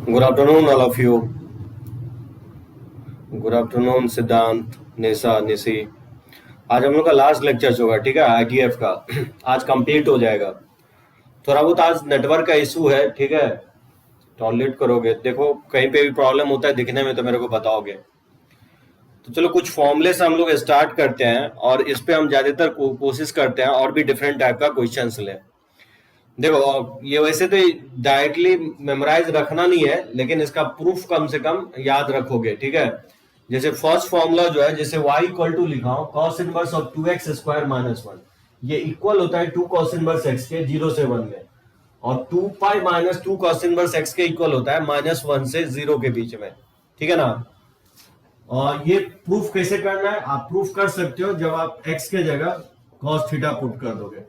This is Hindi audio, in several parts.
Good afternoon all of you. Good afternoon सिद्धांत, निशा, निशी। आज हम लोग का लास्ट लेक्चर होगा, ठीक है, आईटीएफ का। आज कंप्लीट हो जाएगा। थोड़ा बहुत आज नेटवर्क का इशू है, ठीक है, टॉलरेट करोगे। देखो कहीं पे भी प्रॉब्लम होता है दिखने में तो मेरे को बताओगे। तो चलो कुछ फॉर्मूले से हम लोग स्टार्ट करते हैं और इस पे हम ज्यादातर कोशिश करते हैं और भी डिफरेंट टाइप का क्वेश्चंस लें। देखो ये वैसे तो डायरेक्टली मेमोराइज रखना नहीं है, लेकिन इसका प्रूफ कम से कम याद रखोगे, ठीक है। जैसे फर्स्ट फॉर्मूला जो है, जैसे y इक्वल टू लिखा हो cos inverse of 2x square minus 1, ये इक्वल होता है 2 cos इनवर्स x के 0 से 1 में, और 2 pi minus 2 cos inverse x के इक्वल होता है -1 से 0 के बीच में, ठीक है ना। और ये प्रूफ कैसे करना है, आप प्रूफ कर सकते हो जब आप x के जगह cos थीटा पुट कर दोगे,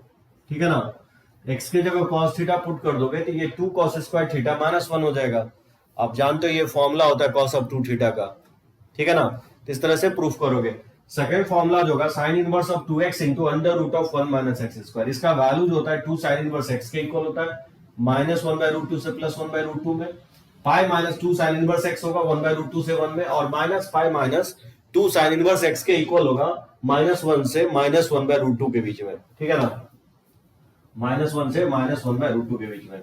ठीक है ना। x के जगह cos थीटा पुट कर दोगे तो ये 2 cos स्क्वायर थीटा -1 हो जाएगा। आप जानते हो ये फॉर्मूला होता है cos ऑफ 2 थीटा का, ठीक है ना। तो इस तरह से प्रूफ करोगे। सेकंड फॉर्मूला जो होगा sine inverse of 2x into under root of 1 minus x square, इसका वैल्यू जो होता है 2 साइन इनवर्स x के इक्वल होता है -1/√2 से +1/√2 में। Pi minus 2 sine inverse x होगा 1/√2 से 1 में, और minus pi minus 2 sine inverse x के इक्वल होगा -1 से -1/√2 के बीच में, ठीक है ना। -1 से -1/√2 के बीच में।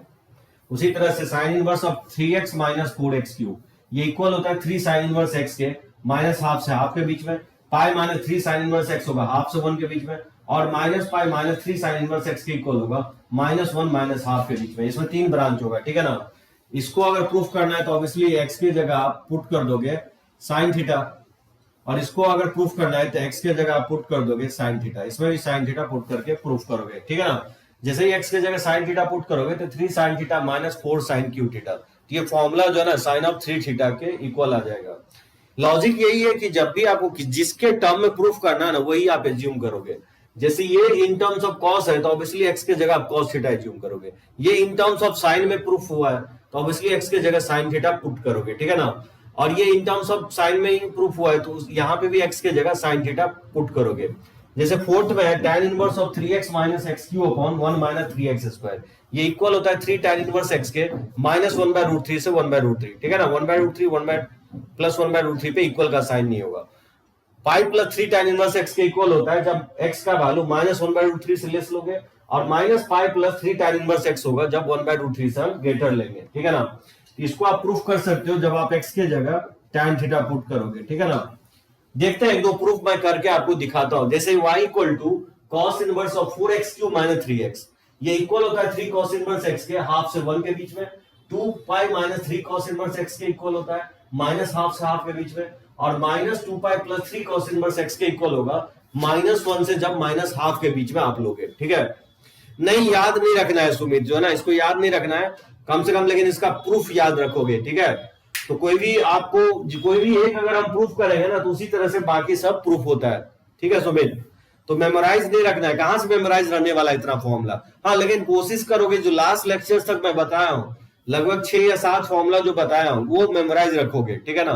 उसी तरह से sine inverse of 3x minus 4x cube, ये इक्वल होता है 3 साइन इनवर्स x के माइनस हाफ से हाफ के बीच में। Pi minus 3 sign inverse x होगा हाफ से 1 के बीच में, और minus pi minus 3 sign inverse x के इक्वल होगा -1 माइनस हाफ के बीच में। इसमें 3 ब्रांच होगा, ठीक है ना। इसको अगर प्रूफ करना है तो ऑब्वियसली x की जगह आप पुट कर दोगे साइन थीटा, और इसको अगर प्रूफ करना है तो x की जगह आप पुट कर दोगे साइन थीटा। इसमें भी साइन थीटा पुट करके प्रूफ करोगे, ठीक है ना। जैसे ही x की जगह साइन थीटा पुट करोगे तो 3 sine theta minus 4 sine cube theta, तो ये फॉर्मूला जो है ना साइन ऑफ 3 थीटा के इक्वल आ जाएगा। लॉजिक यही है कि जब भी आपको जिसके टर्म में प्रूफ करना है ना वही आप एज्यूम करोगे। जैसे ये इन टर्म्स ऑफ कॉस है तो ऑब्वियसली एक्स की जगह आप कॉस थीटा एज्यूम करोगे। ये इन टर्म्स ऑफ साइन में प्रूफ हुआ है तो ऑब्वियसली एक्स की जगह साइन थीटा पुट करोगे, ठीक है ना। और ये इन टर्म्स ऑफ साइन में ही प्रूफ हुआ है तो यहाँ पे भी एक्स की जगह साइन थीटा पुट करोगे। जैसे फोर्थ में है tan inverse of 3x minus x Q upon 1 minus 3x square, ये इक्वल होता है 3 tan इनवर्स x के -1/√3 से 1/√3, ठीक है ना। 1/√3 +1/√3 पे इक्वल का साइन नहीं होगा। Pi plus 3 tan inverse x के इक्वल होता है जब x का वैल्यू -1/√3 से लेस लोगे, और minus pi plus 3 tan inverse x होगा जब 1/√3 से हम ग्रेटर लेंगे, ठीक है ना। इसको आप प्रूफ कर सकते हो जब आप x के जगह tan थीटा पुट करोगे, ठीक है ना। देखते हैं एक दो प्रूफ मैं करके आपको दिखाता हूं। जैसे y equal to cos inverse of 4x cube minus 3x, ये इक्वल होता है 3 cos इनवर्स x के हाफ से 1 के बीच में। 2 pi minus 3 cos inverse x के इक्वल होता है माइनस हाफ से हाफ के बीच में, और minus 2 pi plus 3 cos inverse x के इक्वल होगा -1 से जब माइनस हाफ के बीच में आप लोगे, ठीक है। नहीं याद नहीं रखना है सुमित, जो है ना इसको याद नहीं रखना है कम से कम, लेकिन इसका प्रूफ याद रखोगे, ठीक है। तो कोई भी एक अगर हम प्रूफ करेंगे ना तो उसी तरह से बाकी सब प्रूफ होता है, ठीक है सुमित। तो मेमोराइज नहीं रखना है, कहां से मेमोराइज रहने वाला इतना फॉर्मूला। हाँ लेकिन कोशिश करोगे जो लास्ट लेक्चर तक मैं बताया हूं, लगभग 6 या 7 फॉर्मूला जो बताया हूं वो मेमोराइज रखोगे, ठीक है ना,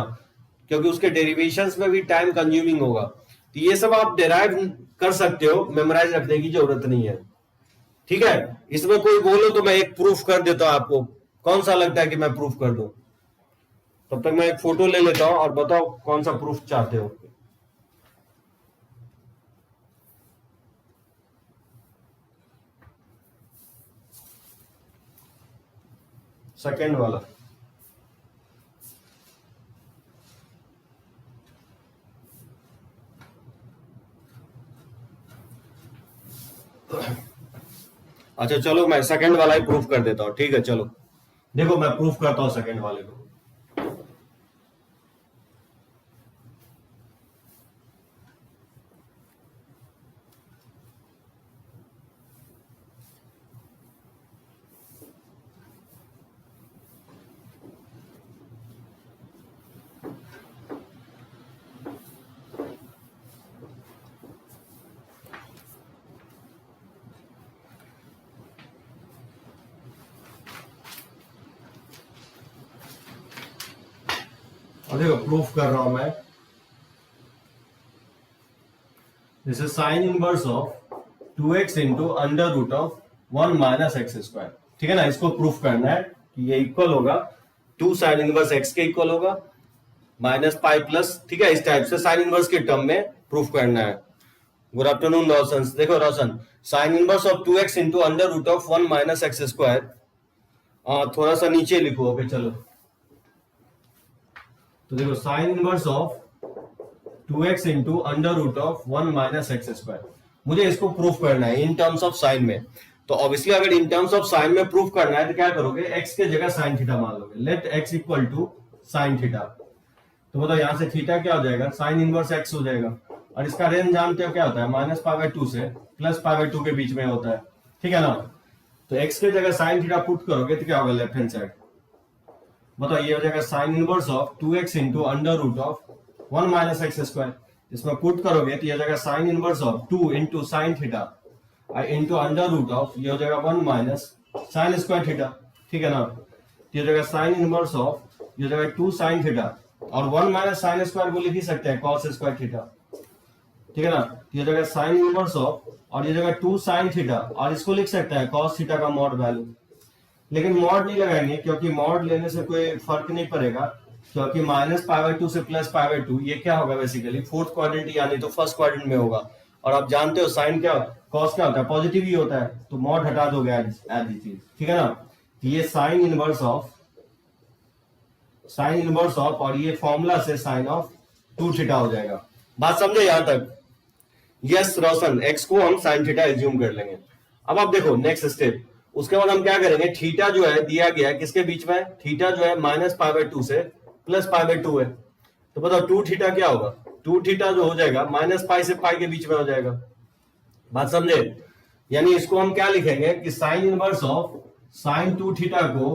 क्योंकि उसके डेरिवेशंस में भी टाइम कंज्यूमिंग होगा। तो ये सब आप डेराइव कर सकते हो, मेमोराइज रखने की जरूरत नहीं है, ठीक है। इसमें कोई बोलो तो मैं एक प्रूफ कर देता हूं आपको, कौन सा लगता है कि मैं प्रूफ कर दूं। तब तक मैं एक फोटो ले लेता हूं और बताओ कौन सा प्रूफ चाहते हो। सेकेंड वाला। अच्छा चलो मैं सेकेंड वाला ही प्रूफ कर देता हूं, ठीक है। चलो देखो मैं प्रूफ करता हूं सेकेंड वाले को। और देखो प्रूफ कर रहा हूं मैं। जैसे sine inverse of 2x into under root of 1 minus x square, ठीक है ना। इसको प्रूफ करना है कि ये इक्वल होगा 2 साइन इनवर्स एक्स के इक्वल होगा माइनस पाई प्लस, ठीक है, इस टाइप से साइन इनवर्स के टर्म में प्रूफ करना है। Good afternoon Roshan. देखो Roshan, sine inverse of 2x into under root of 1 minus x square, थोड़ा सा नीचे लिखो। ओके चलो, तो देखो sine inverse of 2x into under root of 1 minus x square, मुझे इसको प्रूफ करना है इन टर्म्स ऑफ साइन में। तो ऑब्वियसली अगर इन टर्म्स ऑफ साइन में प्रूफ करना है तो क्या करोगे, x के जगह साइन थीटा मान लोगे। Let x equal to sine theta, तो बताओ यहां से थीटा क्या हो जाएगा, साइन इनवर्स x हो जाएगा। और इसका रेंज जानते हो क्या होता है, माइनस पाई बाय 2 से प्लस पाई बाय 2 के बीच में होता है, ठीक है ना। तो x के जगह साइन थीटा पुट करोगे तो क्या होगा लेफ्ट हैंड साइड, बताओ ये हो जाएगा sine inverse of 2x into under root of 1 minus x square. इसमें पुट करोगे तो ये हो जाएगा sine inverse of 2 into sine theta into under root of, ये हो जाएगा 1 माइनस साइन स्क्वायर थीटा, ठीक है ना। ये हो जाएगा साइन इनवर्स ऑफ, ये हो जाएगा 2 साइन थीटा, और 1 माइनस साइन स्क्वायर को लिख ही सकते हैं कॉस स्क्वायर थीटा, ठीक है ना। ये जगह साइन इनवर्स ऑफ, और ये जगह 2 साइन थीटा, और इसको लिख सकते हैं कॉस थीटा का मॉड वैल्यू। लेकिन मॉड नहीं लगाएंगे क्योंकि मॉड लेने से कोई फर्क नहीं पड़ेगा, क्योंकि माइनस पाई बाय 2 से प्लस पाई बाय 2 ये क्या होगा बेसिकली फोर्थ क्वाड्रेंट यानी तो फर्स्ट क्वाड्रेंट में होगा। और आप जानते हो साइन क्या, कॉस क्या होता है, पॉजिटिव ही होता है, तो मॉड हटा दोगे एज चीज, ठीक है ना। तो ये साइन इनवर्स ऑफ और ये फॉर्मूला से साइन ऑफ 2 थीटा हो जाएगा। बात समझे यहां तक? यस रोशन, एक्स को हम साइन थीटा एज्यूम कर लेंगे। अब आप देखो नेक्स्ट स्टेप, उसके बाद हम क्या करेंगे, थीटा जो है दिया गया है किसके बीच में, थीटा जो है माइनस पाई बाय 2 से प्लस पाई बाय 2 है, तो बताओ 2 थीटा क्या होगा, 2 थीटा जो हो जाएगा माइनस पाई से पाई के बीच में हो जाएगा। बात समझे? यानी इसको हम क्या लिखेंगे कि sine inverse of sign 2 theta को,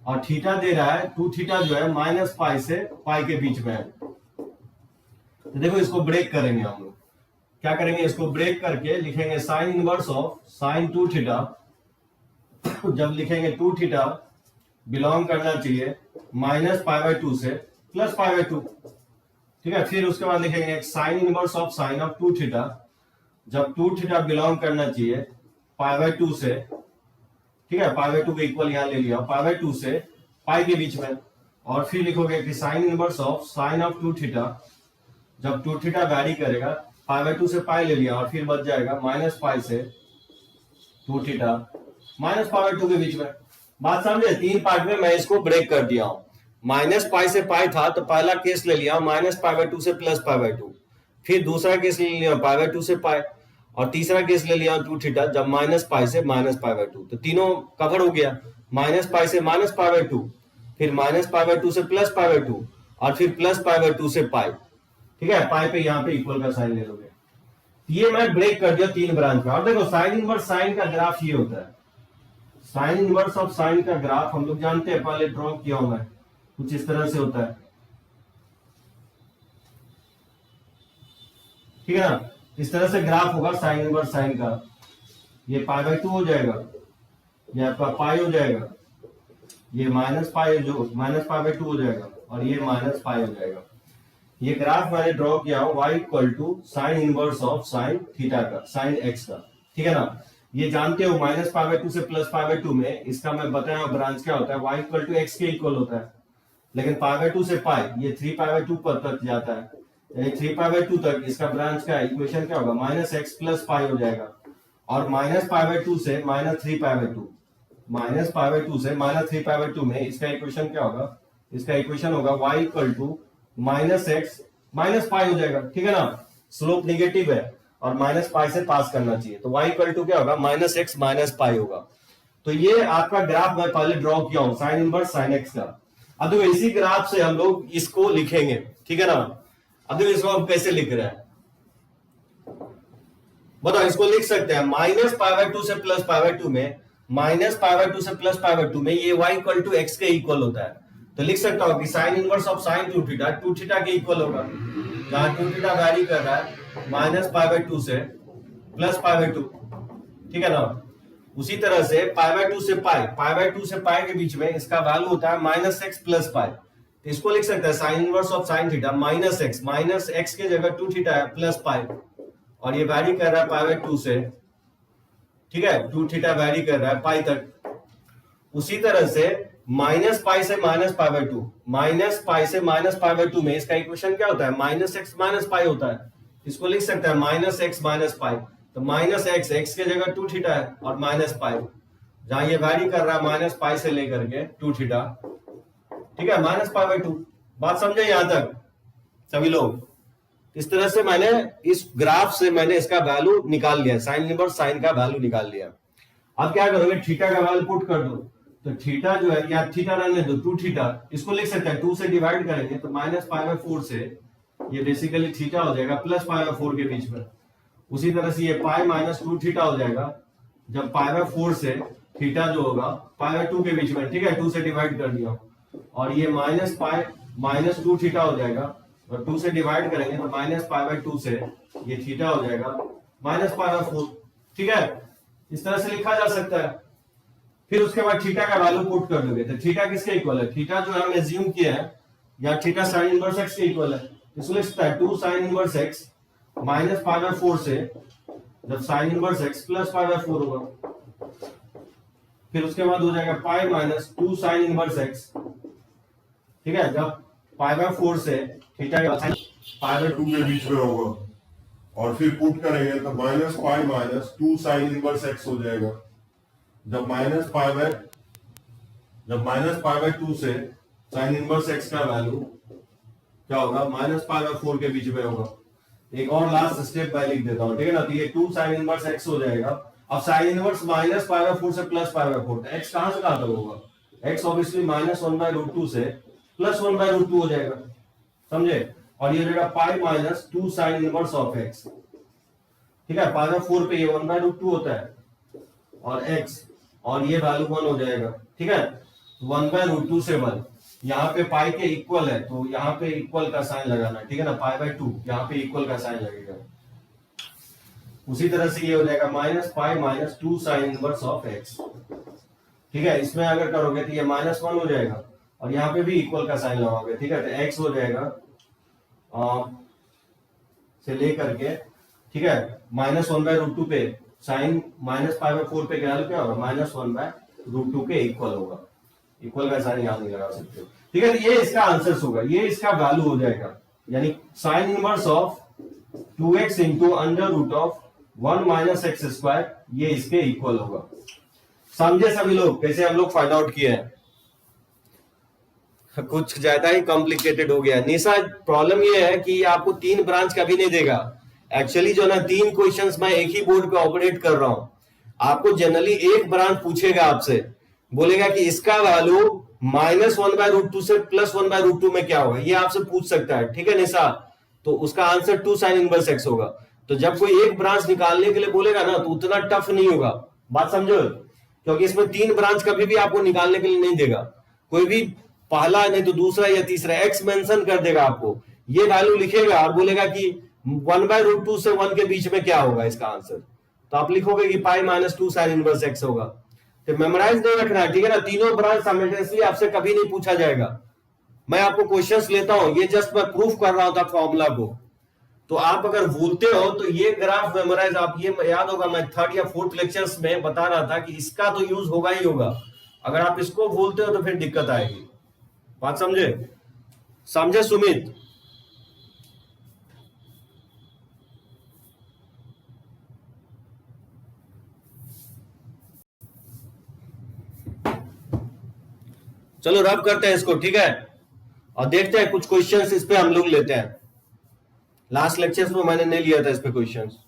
और थीटा दे रहा है 2 थीटा जो है माइनस पाई से पाई के बीच में है। तो देखो इसको ब्रेक करेंगे हम लोग, क्या करेंगे, इसको ब्रेक करके लिखेंगे sign inverse of sign 2 theta, जब लिखेंगे 2 थीटा बिलोंग करना चाहिए माइनस पाई बाय 2 से प्लस पाई बाय 2, ठीक है। फिर उसके बाद लिखेंगे sign inverse of sign of 2 theta, जब 2 थीटा बिलोंग करना चाहिए पाई बाय 2 से, ठीक है, पाई बाय 2 के इक्वल यहां ले लिया, पाई बाय 2 से पाई के बीच में। और फिर लिखोगे कि sine inverse of sign of 2 theta, जब 2 थीटा वैरी करेगा पाई बाय 2 से पाई ले लिया, और फिर बच जाएगा माइनस पाई से 2 थीटा माइनस पाई बाय 2 के बीच में। बात समझे? 3 पार्ट में मैं इसको ब्रेक कर दिया हूं। माइनस पाई से पाई था तो पहला केस ले लिया माइनस पाई बाय 2 से प्लस पाई बाय 2, फिर दूसरा केस ले लिया पाई बाय 2 से पाई, और तीसरा केस ले लिया 2 थीटा जब माइनस पाई से माइनस पाई बाय 2, तो तीनों कवर हो गया, माइनस पाई से माइनस पाई बाय 2, फिर माइनस पाई बाय 2 से प्लस पाई बाय 2, और फिर प्लस पाई बाय 2 से पाई, ठीक है। पाई पे यहाँ पे इक्वल का साइन ले लोगे। ये मैं ब्रेक कर दिया 3 ब्रांच में। और देखो साइन इनवर्स साइन का ग्राफ ये होता है, साइन इनवर्स ऑफ साइन का ग्राफ हम लोग जानते हैं, पहले ड्रॉ किया हूं मैं, कुछ इस तरह से होता है, ठीक है ना। इस तरह से ग्राफ होगा साइन इनवर्स साइन का, ये पाई बाय 2 हो जाएगा, ये आपका पाई हो जाएगा, ये माइनस पाई जो माइनस पाई बाय 2 हो जाएगा, और ये माइनस पाई हो जाएगा। ये ग्राफ मैंने ड्रॉ किया हूं y equal to sine inverse of sine theta का, साइन x का, ठीक है ना। ये जानते हो माइनस पाई बाय 2 से प्लस पाई बाय 2 में इसका मैं बताया ब्रांच क्या होता है, y इक्वल टू x के इक्वल होता है। लेकिन पाई बाय 2 से पाई ये 3 पाई बाय 2 पर तक जाता है, यानी 3 पाई बाय 2 तक इसका ब्रांच का इक्वेशन क्या होगा, माइनस एक्स प्लस पाई हो जाएगा। और माइनस पाई बाय 2 से minus 3 pi by 2, minus pi bye 2 से माइनस 3 पाई बाय 2 में इसका इक्वेशन क्या होगा, इसका इक्वेशन होगा y equal to minus x minus pi हो जाएगा, ठीक है ना। स्लोप निगेटिव है और माइनस पाई से पास करना चाहिए, तो y इक्वल टू क्या होगा, माइनस एक्स माइनस पाई होगा। तो ये आपका ग्राफ मैं पहले ड्रॉ किया हूं साइन इनवर्स साइन एक्स का। अब देखो इसी ग्राफ से हम लोग इसको लिखेंगे, ठीक है ना। अब देखो इसको हम कैसे लिख रहे हैं, बताओ। इसको लिख सकते हैं माइनस पाई बाय 2 से प्लस पाई बाय 2 में, माइनस पाई बाय 2 से प्लस पाई बाय 2 में ये y इक्वल टू एक्स के इक्वल होता है। तो लिख सकता हूं कि sine inverse of sign 2 theta के इक्वल होगा, जहां 2 थीटा वैरी कर रहा है माइनस पाई बाय 2 से प्लस पाई बाय 2, ठीक है ना। उसी तरह से पाई बाय 2 से पाई बाय 2 से पाई के बीच में इसका वैल्यू होता है माइनस एक्स प्लस पाई। तो इसको लिख सकते हैं sign inverse of sine theta minus x के जगह 2 थीटा है प्लस पाई, और ये वैरी कर रहा है पाई बाय 2 से, ठीक है, 2 थीटा वैरी कर रहा है पाई तक। उसी तरह से माइनस पाई से minus pi by to, minus pi से माइनस पाई बाय टू में इसका इक्वेशन क्या होता है, माइनस एक्स माइनस पाई होता है। इसको लिख सकते हैं माइनस एक्स माइनस पाई। तो माइनस एक्स, एक्स के जगह टू थीटा है, और माइनस पाई, जहां ये वैरी कर रहा है माइनस पाई से लेकर के टू थीटा, ठीक है, माइनस पाई बाय टू। बात समझे यहां तक सभी लोग? इस तरह से मैंने इस ग्राफ से मैंने इसका वैल्यू निकाल लिया, साइन इनवर्स साइन का वैल्यू निकाल लिया। अब क्या करोगे, थीटा का वैल्यू पुट कर दो। तो थीटा जो है, या थीटा रहने दो, टू थीटा, इसको लिख सकते हैं टू से डिवाइड करेंगे तो माइनस पाई बाय फोर से ये बेसिकली थीटा हो जाएगा प्लस पाई बाय फोर के बीच में। उसी तरह से ये पाई माइनस टू थीटा हो जाएगा जब पाई बाय फोर से थीटा जो होगा पाई बाय टू के बीच में, ठीक है, टू से डिवाइड कर दिया। और ये minus pi minus to theta हो जाएगा, और टू से डिवाइड करेंगे तो माइनस पाई बाय टू से ये थीटा हो जाएगा माइनस पाई बाय फोर, ठीक है। इस तरह से लिखा जा सकता है। फिर उसके बाद थीटा का वैल्यू पुट कर दोगे तो थीटा किसके इक्वल है, थीटा जो हम एज्यूम किया है या थीटा साइन इनवर्स एक्स के इक्वल है। इसको लिखता है two sine inverse x minus pi by four से जब sine inverse x plus pi by four होगा, फिर उसके बाद हो जाएगा pi minus two sine inverse x, ठीक है, जब पाई बाय फोर से थीटा पाई बाय टू के बीच में होगा, और फिर पुट करेंगे तो minus pi minus two sine inverse x हो जाएगा। जब माइनस पाई बाय टू से साइन इनवर्स एक्स का वैल्यू क्या होगा, माइनस पाई बाय फोर के बीच में होगा। एक और लास्ट स्टेप मैं लिख देता हूं, ठीक है ना। तो ये टू साइन इनवर्स एक्स हो जाएगा। अब sine inverse minus pi by four से plus pi by four, x कहां से कहां तक होगा, x obviously minus one by root two से plus one by root two हो जाएगा, समझे। और ये रहेगा pi minus two sine inverse of x, ठीक है, पाई बाय फोर पे ये वन बाय रूट टू होता है और एक्स, और ये वैल्यू वन हो जाएगा, ठीक है। वन बाय रूट टू से वन, यहाँ पे पाई के इक्वल है तो यहाँ पे इक्वल का साइन लगाना, ठीक है ना, पाई बाय टू यहाँ पे इक्वल का साइन लगेगा। उसी तरह से ये हो जाएगा minus pi minus two sine inverse of x, ठीक है। इसमें अगर करोगे तो ये माइनस वन हो जाएगा और यहाँ पे भी इक्वल का साइन लगाओगे, ठीक है, तो एक्स हो जाएगा से लेकर के, ठीक है, minus one by root two पे sine minus pi by four पे क्या होगा, minus one by root two के इक्वल होगा। इक्वल का साइन यहां नहीं लगा सकते हो, ठीक है। तो ये इसका आंसर होगा, ये इसका वैल्यू हो जाएगा, यानी sine inverse of 2x into under root of 1 minus x square, ये इसके इक्वल होगा। समझे सभी लोग कैसे हम लोग फाइंड आउट किए हैं? कुछ ज्यादा ही कॉम्प्लिकेटेड हो गया निशा। प्रॉब्लम ये है कि आपको तीन ब्रांच कभी नहीं देगा। एक्चुअली जो ना तीन क्वेश्चंस मैं एक ही बोर्ड पे ऑपरेट कर रहा हूं। आपको जनरली एक ब्रांच पूछेगा आपसे, बोलेगा कि इसका value minus one by root two से plus one by root two में क्या होगा, ये आपसे पूछ सकता है, ठीक है निशा। तो उसका answer two sine inverse x होगा। तो जब कोई एक ब्रांच निकालने के लिए बोलेगा ना तो उतना टफ नहीं होगा, बात समझो, क्योंकि इसमें तीन ब्रांच कभी भी आपको निकालने के लिए नहीं देगा। कोई भी पहला नहीं तो दूसरा या तीसरा एक्स मेंशन कर देगा, आपको ये वैल्यू लिखेगा और बोलेगा कि वन बाय रूट टू से वन के बीच में क्या होगा इसका आंसर। तो आप लिखोगे कि पाई minus two sine inverse x होगा। तो मेमोराइज नहीं रखना है, ठीक है ना। तीनों ब्रांच साइमल्टेनियसली आपसे कभी नहीं पूछा जाएगा। मैं आपको क्वेश्चंस लेता हूं, ये जस्ट मैं प्रूफ कर रहा था फॉर्मूला को। तो आप अगर भूलते हो तो ये ग्राफ मेमोराइज, आप ये याद होगा मैं थर्ड या फोर्थ लेक्चर्स में बता रहा था कि इसका तो यूज होगा ही होगा। अगर आप इसको भूलते हो तो फिर दिक्कत आएगी, बात समझे? समझे सुमित? चलो रब करते हैं इसको, ठीक है, और देखते हैं कुछ क्वेश्चंस इस पे हम लोग लेते हैं। लास्ट लेक्चर्स में मैंने नहीं लिया था इस पे क्वेश्चंस।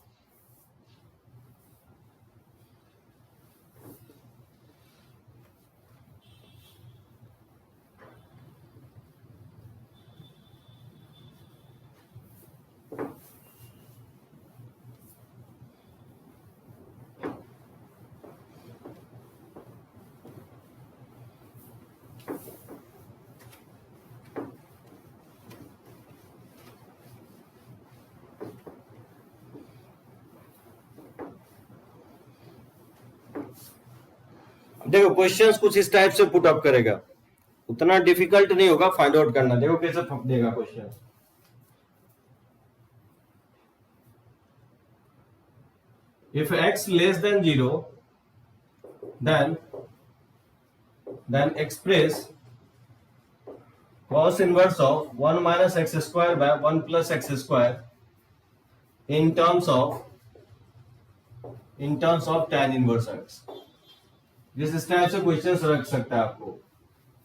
देखो क्वेश्चंस कुछ इस टाइप से पुट अप करेगा, उतना डिफिकल्ट नहीं होगा फाइंड आउट करना। देखो कैसे देगा question. If x less than 0, then then express cos inverse of 1 minus x square by 1 plus x square in terms of tan inverse x. जिस टाइप से क्वेश्चन रख सकता है आपको,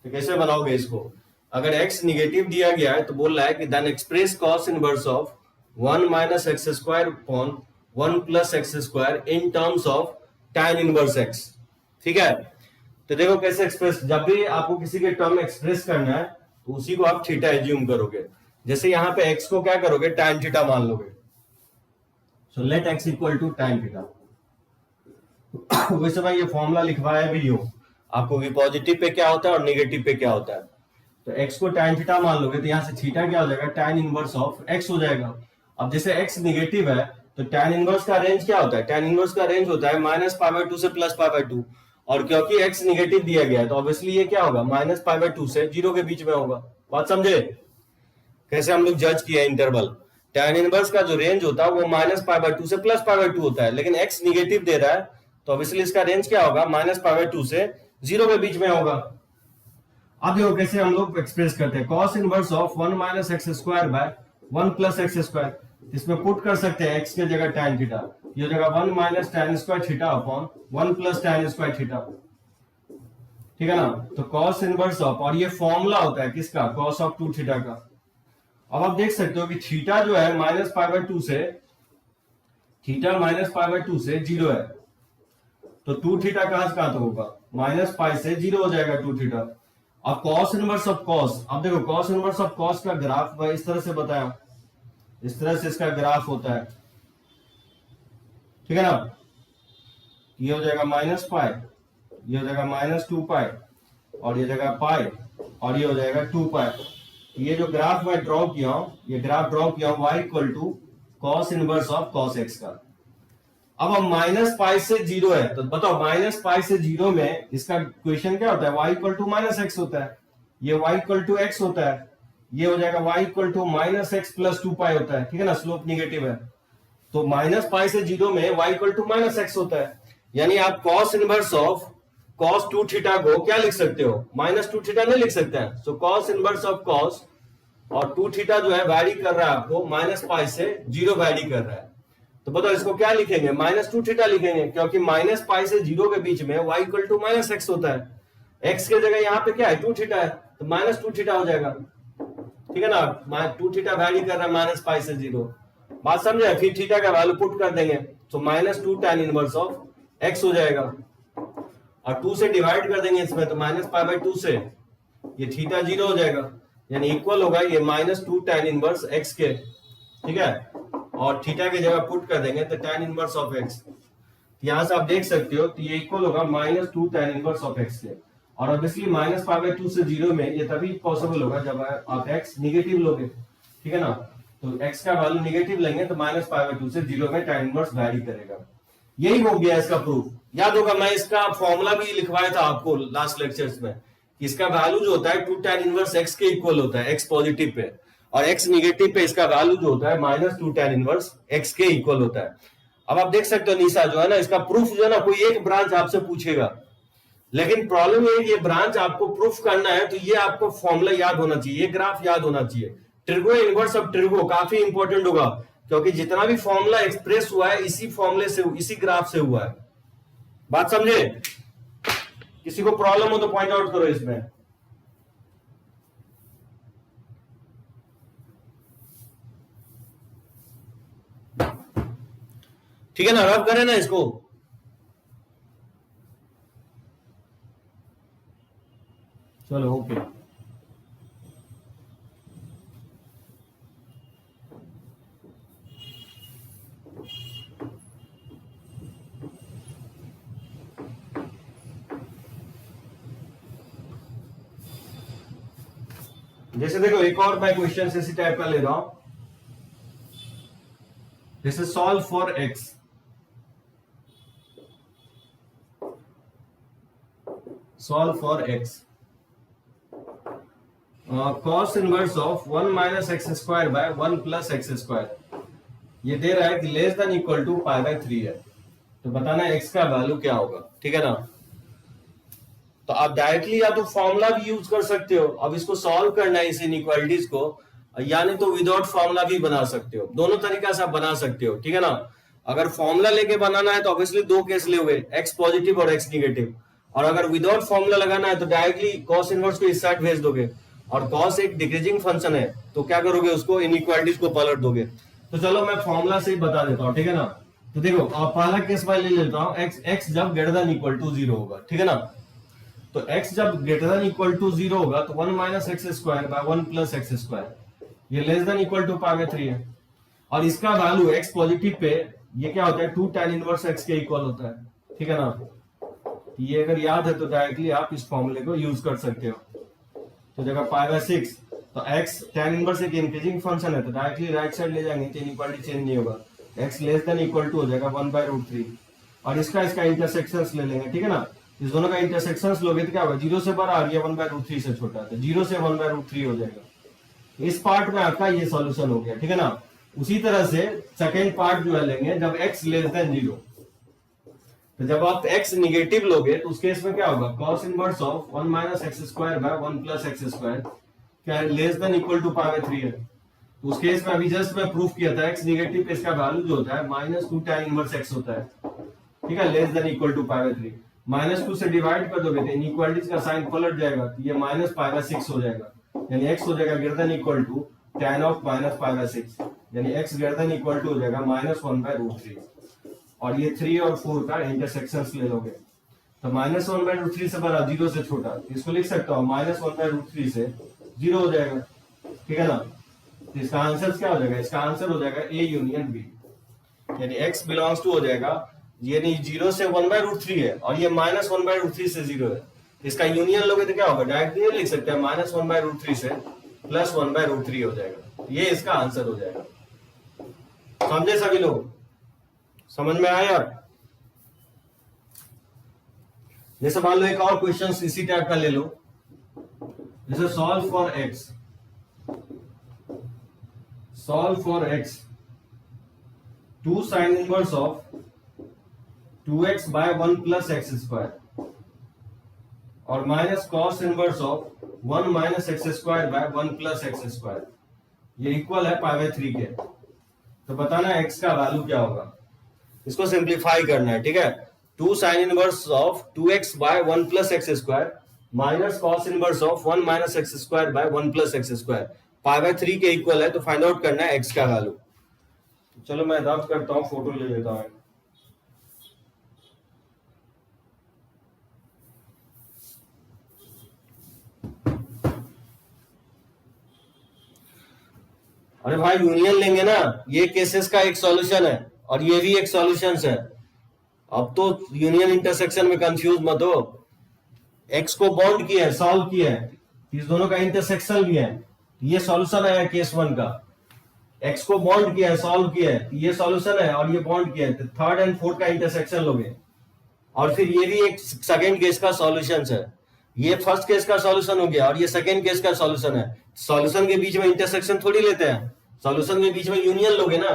तो कैसे बनाओगे इसको? अगर x निगेटिव दिया गया है तो बोल रहा है कि then express cos inverse of 1 minus x square upon 1 plus x square in terms of tan inverse x. ठीक है, तो देखो कैसे एक्सप्रेस, जब भी आपको किसी के टर्म एक्सप्रेस करना है तो उसी को आप थीटा एज्यूम करोगे. जैसे यहाँ पे x को क्या करोगे, tan थीटा मान लोगे. So let x equal to tan theta. वैसे भाई ये फॉर्मूला लिखवाया भी हूं आपको कि पॉजिटिव पे क्या होता है और नेगेटिव पे क्या होता है. तो x को tan थीटा मान लोगे तो यहाँ से थीटा क्या हो जाएगा, tan इनवर्स ऑफ x हो जाएगा. अब जैसे x निगेटिव है तो tan इनवर्स का रेंज क्या होता है, tan इनवर्स का रेंज होता है माइनस पाई बाय 2 से प्लस पाई बाय 2. और क्योंकि x निगेटिव दिया गया है तो ऑब्वियसली ये क्या होगा, माइनस पाई बाय 2 से 0 के बीच में होगा. बात समझे कैसे हम लोग जज किया इंटरवल. tan इनवर्स का जो रेंज होता है वो माइनस पाई बाय 2 से प्लस पाई बाय 2 होता है, लेकिन x निगेटिव दे रहा है तो ऑब्वियसली इसका रेंज क्या होगा, माइनस पाई बाय 2 से 0 के बीच में होगा. अब देखो कैसे हम लोग एक्सप्रेस करते हैं, cos inverse of 1 minus x square by 1 plus x square. इसमें पुट कर सकते हैं x के जगह tan थीटा, ये जगह 1 minus tan square theta upon 1 plus tan square theta. ठीक है ना, तो cos इनवर्स ऑफ, और ये फॉर्मूला होता है किसका, cos ऑफ 2 थीटा का. अब आप देख सकते हो कि थीटा जो है माइनस पाई बाय 2 से, थीटा माइनस पाई बाय 2 से 0 है, तो 2 थीटा कहां से कहां तक होगा, माइनस पाई से 0 हो जाएगा 2 थीटा. अब cos इनवर्स ऑफ cos, अब देखो cos इनवर्स ऑफ cos का ग्राफ मैं इस तरह से बताया, इस तरह से इसका ग्राफ होता है. ठीक है ना, ये हो जाएगा माइनस पाई, ये हो जाएगा माइनस 2 पाई, और ये जाएगा पाई, और ये हो जाएगा 2 पाई. ये जो ग्राफ मैं ड्रॉ किया हूं, ये ग्राफ ड्रॉ किया हूं y equal to cos inverse of cos x का. अब हम माइनस पाई से 0 है तो बताओ माइनस पाई से 0 में इसका क्वेश्चन क्या होता है, y equal to minus x होता है, ये y इक्वल टू एक्स होता है, ये हो जाएगा y equal to minus x plus 2 pi होता है. ठीक है ना, स्लोप निगेटिव है तो माइनस पाई से 0 में y equal to minus x होता है. यानी आप cos inverse of cos 2 theta को क्या लिख सकते हो, माइनस 2 थीटा नहीं लिख सकते हैं. सो cos इनवर्स ऑफ cos, और 2 थीटा जो है वैरी कर रहा है आपको माइनस पाई से 0 वैरी कर रहा है, तो बताओ इसको क्या लिखेंगे, माइनस 2 थीटा लिखेंगे, क्योंकि माइनस पाई से 0 के बीच में y equal to minus x होता है. x के जगह यहाँ पे क्या है, 2 थीटा है, तो माइनस 2 थीटा हो जाएगा. ठीक है ना, 2 थीटा वैरी कर रहा है माइनस पाई से 0. बात समझे, फिर थीटा का वैल्यू पुट कर देंगे तो minus 2 tan inverse of x हो जाएगा, और 2 से डिवाइड कर देंगे इसमें तो माइनस पाई बाय 2 से ये थीटा 0 हो जाएगा, यानी इक्वल होगा ये माइनस 2 tan इनवर्स x के. ठीक है, और थीटा की जगह पुट कर देंगे तो tan इनवर्स ऑफ x. यहां से आप देख सकते हो तो ये इक्वल होगा minus 2 tan inverse of x के, और ऑब्वियसली माइनस पाई बाय 2 से 0 में ये तभी पॉसिबल होगा जब आप x निगेटिव लोगे. ठीक है ना, तो x का वैल्यू निगेटिव लेंगे तो माइनस पाई बाय 2 से 0 में tan इनवर्स वैरी करेगा. यही हो गया इसका प्रूफ. याद होगा मैं इसका फॉर्मूला भी लिखवाया था आपको लास्ट लेक्चर्स में, इसका वैल्यू जो होता है 2 tan इनवर्स x के इक्वल होता है, x पॉजिटिव पे, और x निगेटिव पे इसका वैल्यू जो होता है माइनस 2 tan इनवर्स x के इक्वल होता है. अब आप देख सकते हो निशा जो है ना, इसका प्रूफ जो है ना कोई एक ब्रांच आपसे पूछेगा, लेकिन प्रॉब्लम ये है कि ये ब्रांच आपको प्रूफ करना है तो ये आपको फॉर्मूला याद होना चाहिए, ये ग्राफ याद होना चाहिए. ट्रिगो इनवर्स ऑफ ट्रिगो काफी इंपॉर्टेंट होगा, क्योंकि जितना भी फॉर्मूला एक्सप्रेस हुआ है इसी फॉर्मूले से, इसी ग्राफ से हुआ है. बात समझे, किसी को प्रॉब्लम हो तो पॉइंट आउट करो इसमें. ठीक है ना, रब करें ना इसको. चलो ओके. जैसे देखो एक और मैं क्वेश्चन इसी टाइप का ले रहा हूं, जैसे solve for x, solve for x, cos inverse of 1 minus x square by 1 plus x square. ये दे रहा है कि less than equal to pi by 3 है, तो बताना x का वैल्यू क्या होगा. ठीक है ना, तो आप डायरेक्टली या तो फॉर्मूला भी यूज कर सकते हो, अब इसको सॉल्व करना है इस इनइक्वालिटीज को, यानी तो विदाउट फॉर्मूला भी बना सकते हो, दोनों तरीका से आप बना सकते हो, ठीक है ना। अगर फॉर्मूला लेके बनाना है तो ऑब्वियसली दो केस लोगे, एक्स पॉजिटिव और एक्स निगेटिव, और अगर विदाउट फॉर्मूला लगाना है तो डायरेक्टली कॉस इनवर्स को इस साइड भेज दोगे, और कॉस एक डिक्रीजिंग फंक्शन है तो क्या करोगे, उसको इनइक्वालिटीज को पलट दोगे। तो चलो मैं फॉर्मूला से ही बता देता हूँ, ठीक है ना। तो देखो आप पहला केस मैं ले लेता हूँ, एक्स जब ग्रेटर देन इक्वल टू 0 होगा, ठीक है ना। तो x जब ग्रेटर देन इक्वल टू 0 होगा तो 1 minus x square by 1 plus x square, ये less than equal to pi by 3 है, और इसका वैल्यू x पॉजिटिव पे ये क्या होता है 2 tan इनवर्स x के इक्वल होता है, ठीक है ना। ये अगर याद है तो डायरेक्टली आप इस फॉर्मूले को यूज कर सकते हो। तो जगह पाई बाय 6 तो x tan इनवर्स एक इंक्रीजिंग फंक्शन है तो डायरेक्टली राइट साइड ले जाएंगे तो इनइक्वालिटी चेंज नहीं होगा, x less than equal to हो जाएगा 1/√3, और इसका इंटरसेक्शंस ले लेंगे, ठीक है ना। इस दोनों का इंटरसेक्शंस लोगे तो क्या होगा, 0 से बड़ा और ये 1/√3 से छोटा, तो 0 से 1/√3 हो जाएगा। इस पार्ट में आपका ये सॉल्यूशन हो गया, ठीक है ना। उसी तरह से सेकेंड पार्ट जो है लेंगे जब x लेस देन 0, तो जब आप x निगेटिव लोगे तो उस केस में क्या होगा, cos inverse of 1 minus x square by 1 plus x square क्या less than equal to pi by 3 है। तो उस केस में अभी जस्ट मैं प्रूफ किया था x निगेटिव पे इसका वैल्यू जो होता है -2 tan इनवर्स x होता है, ठीक है, less than equal to pi by 3। -2 से डिवाइड कर दोगे तो इनइक्वालिटीज का साइन पलट जाएगा, तो ये माइनस पाई बाय 6 हो जाएगा, यानी x हो जाएगा greater than equal to tan of minus pi by 6, यानी x greater than equal to हो जाएगा -1/√3, और ये 3 और 4 का इंटरसेक्शंस ले लोगे तो -1/√3 से बड़ा 0 से छोटा, तो इसको लिख सकता हूँ -1/√3 से 0 हो जाएगा, ठीक है ना। तो इसका आंसर क्या हो जाएगा, इसका आंसर हो जाएगा A यूनियन B, यानी x बिलोंग्स टू हो जाएगा, यानी 0 से 1/√3 है और ये -1/√3 से 0 है, इसका यूनियन लोगे तो क्या होगा, डायरेक्ट ये लिख सकते हैं -1/√3 से +1/√3 हो जाएगा, ये इसका आंसर हो जाएगा। समझे सभी लोग, समझ में आया। जैसे मान लो एक और क्वेश्चन इसी टाइप का ले लो, जैसे solve for x 2 sin inverse of 2x by 1 plus x square और minus cos inverse of 1 minus x square by 1 plus x square, ये इक्वल है पाई बाय 3 के। तो बताना x का वैल्यू क्या होगा, इसको सिंप्लीफाई करना है, ठीक है। 2 sin inverse of 2x by 1 plus x square minus cos inverse of 1 minus x square by 1 plus x square pi by 3 के इक्वल है, तो फाइंड आउट करना है x का वैल्यू। चलो मैं रब करता हूं, फोटो ले लेता हूं। अरे भाई यूनियन लेंगे ना, ये केसेस का एक सॉल्यूशन है और ये भी एक सॉल्यूशन है। अब तो यूनियन इंटरसेक्शन में कंफ्यूज मत हो, एक्स को बॉन्ड किया है, सॉल्व किया है, इस दोनों का इंटरसेक्शन लिया है, ये सॉल्यूशन है केस 1 का। एक्स को बॉन्ड किया है, सॉल्व किया है, ये सॉल्यूशन है, और ये बॉन्ड किया है, तो थर्ड एंड फोर्थ का इंटरसेक्शन लोगे, और फिर ये भी एक सेकेंड केस का सॉल्यूशन है। ये फर्स्ट केस का सॉल्यूशन हो गया और ये सेकेंड केस का सॉल्यूशन है। सॉल्यूशन के बीच में इंटरसेक्शन थोड़ी लेते हैं, सॉल्यूशन के बीच में यूनियन लोगे ना।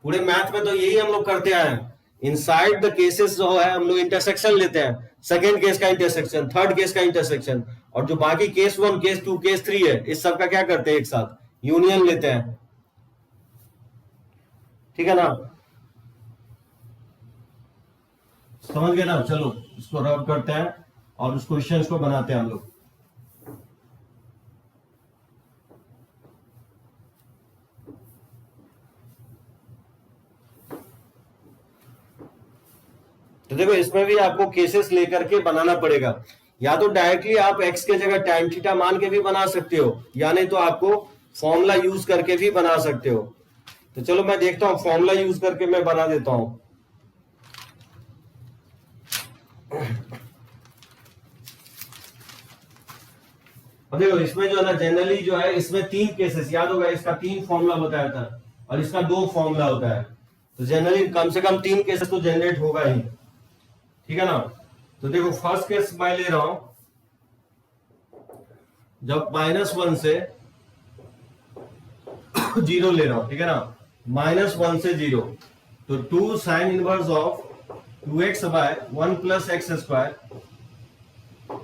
पूरे मैथ में तो यही हम लोग करते हैं, इनसाइड द केसेस जो है हम लोग इंटरसेक्शन लेते हैं, सेकेंड केस का इंटरसेक्शन, थर्ड केस का इंटरसेक्शन, और जो बाकी केस 1, केस 2, केस 3 है, इस सब का क्या करते हैं, एक साथ यूनियन लेते हैं, ठीक है ना। समझ गए ना। चलो इसको रब करते हैं और उस क्वेश्चन को बनाते हैं हम लोग। तो देखो इसमें भी आपको केसेस लेकर के बनाना पड़ेगा, या तो डायरेक्टली आप x के जगह tan थीटा मान के भी बना सकते हो, या नहीं तो आपको फॉर्मूला यूज करके भी बना सकते हो। तो चलो मैं देखता हूं, फॉर्मूला यूज करके मैं बना देता हूं। अब देखो इसमें जो है ना, जनरली जो है इसमें 3 केसेस, याद होगा इसका 3 फॉर्मूला बताया था और इसका 2 फॉर्मूला होता है, तो जनरली कम से कम 3 केसेस तो जनरेट होगा ही, ठीक है ना। तो देखो फर्स्ट केस मैं ले रहा हूं, जब -1 से 0 ले रहा हूं, ठीक है ना, -1 से 0, तो 2 sin inverse of 2x by 1 plus x square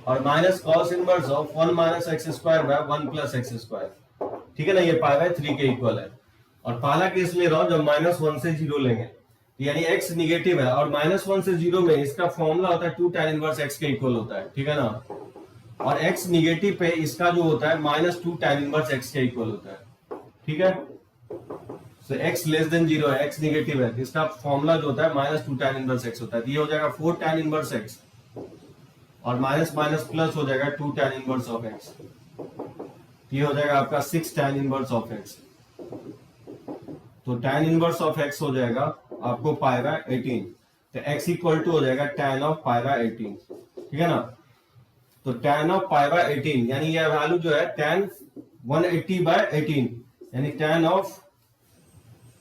और minus cos inverse of 1 minus x square by 1 plus x square. ठीक है ना, ये पाई बाय 3 के इक्वल है। और पहला केस ले रहा हूं जब -1 से 0 लेंगे, यानी x निगेटिव है और -1 से 0 में इसका फॉर्मूला होता है 2 tan इनवर्स x के इक्वल होता है। ठीक है ना, और x निगेटिव पे इसका जो होता है -2 tan इनवर्स x के इक्वल होता है। ठीक है, तो x लेस देन 0 है, x निगेटिव है, इसका फॉर्मूला जो होता है -2 tan इनवर्स x होता है। तो ये हो जाएगा 4 tan इनवर्स x और माइनस माइनस प्लस हो जाएगा 2 tan इनवर्स ऑफ x। ये हो जाएगा आपका 6 tan इनवर्स ऑफ x। तो tan इनवर्स ऑफ x हो जाएगा आपको पाई बाय 18। तो x इक्वल टू हो जाएगा tan ऑफ पाई बाय 18। ठीक है ना, तो tan ऑफ पाई बाय 18 यानी यह वैल्यू जो है tan 180 बाय 18 यानी tan ऑफ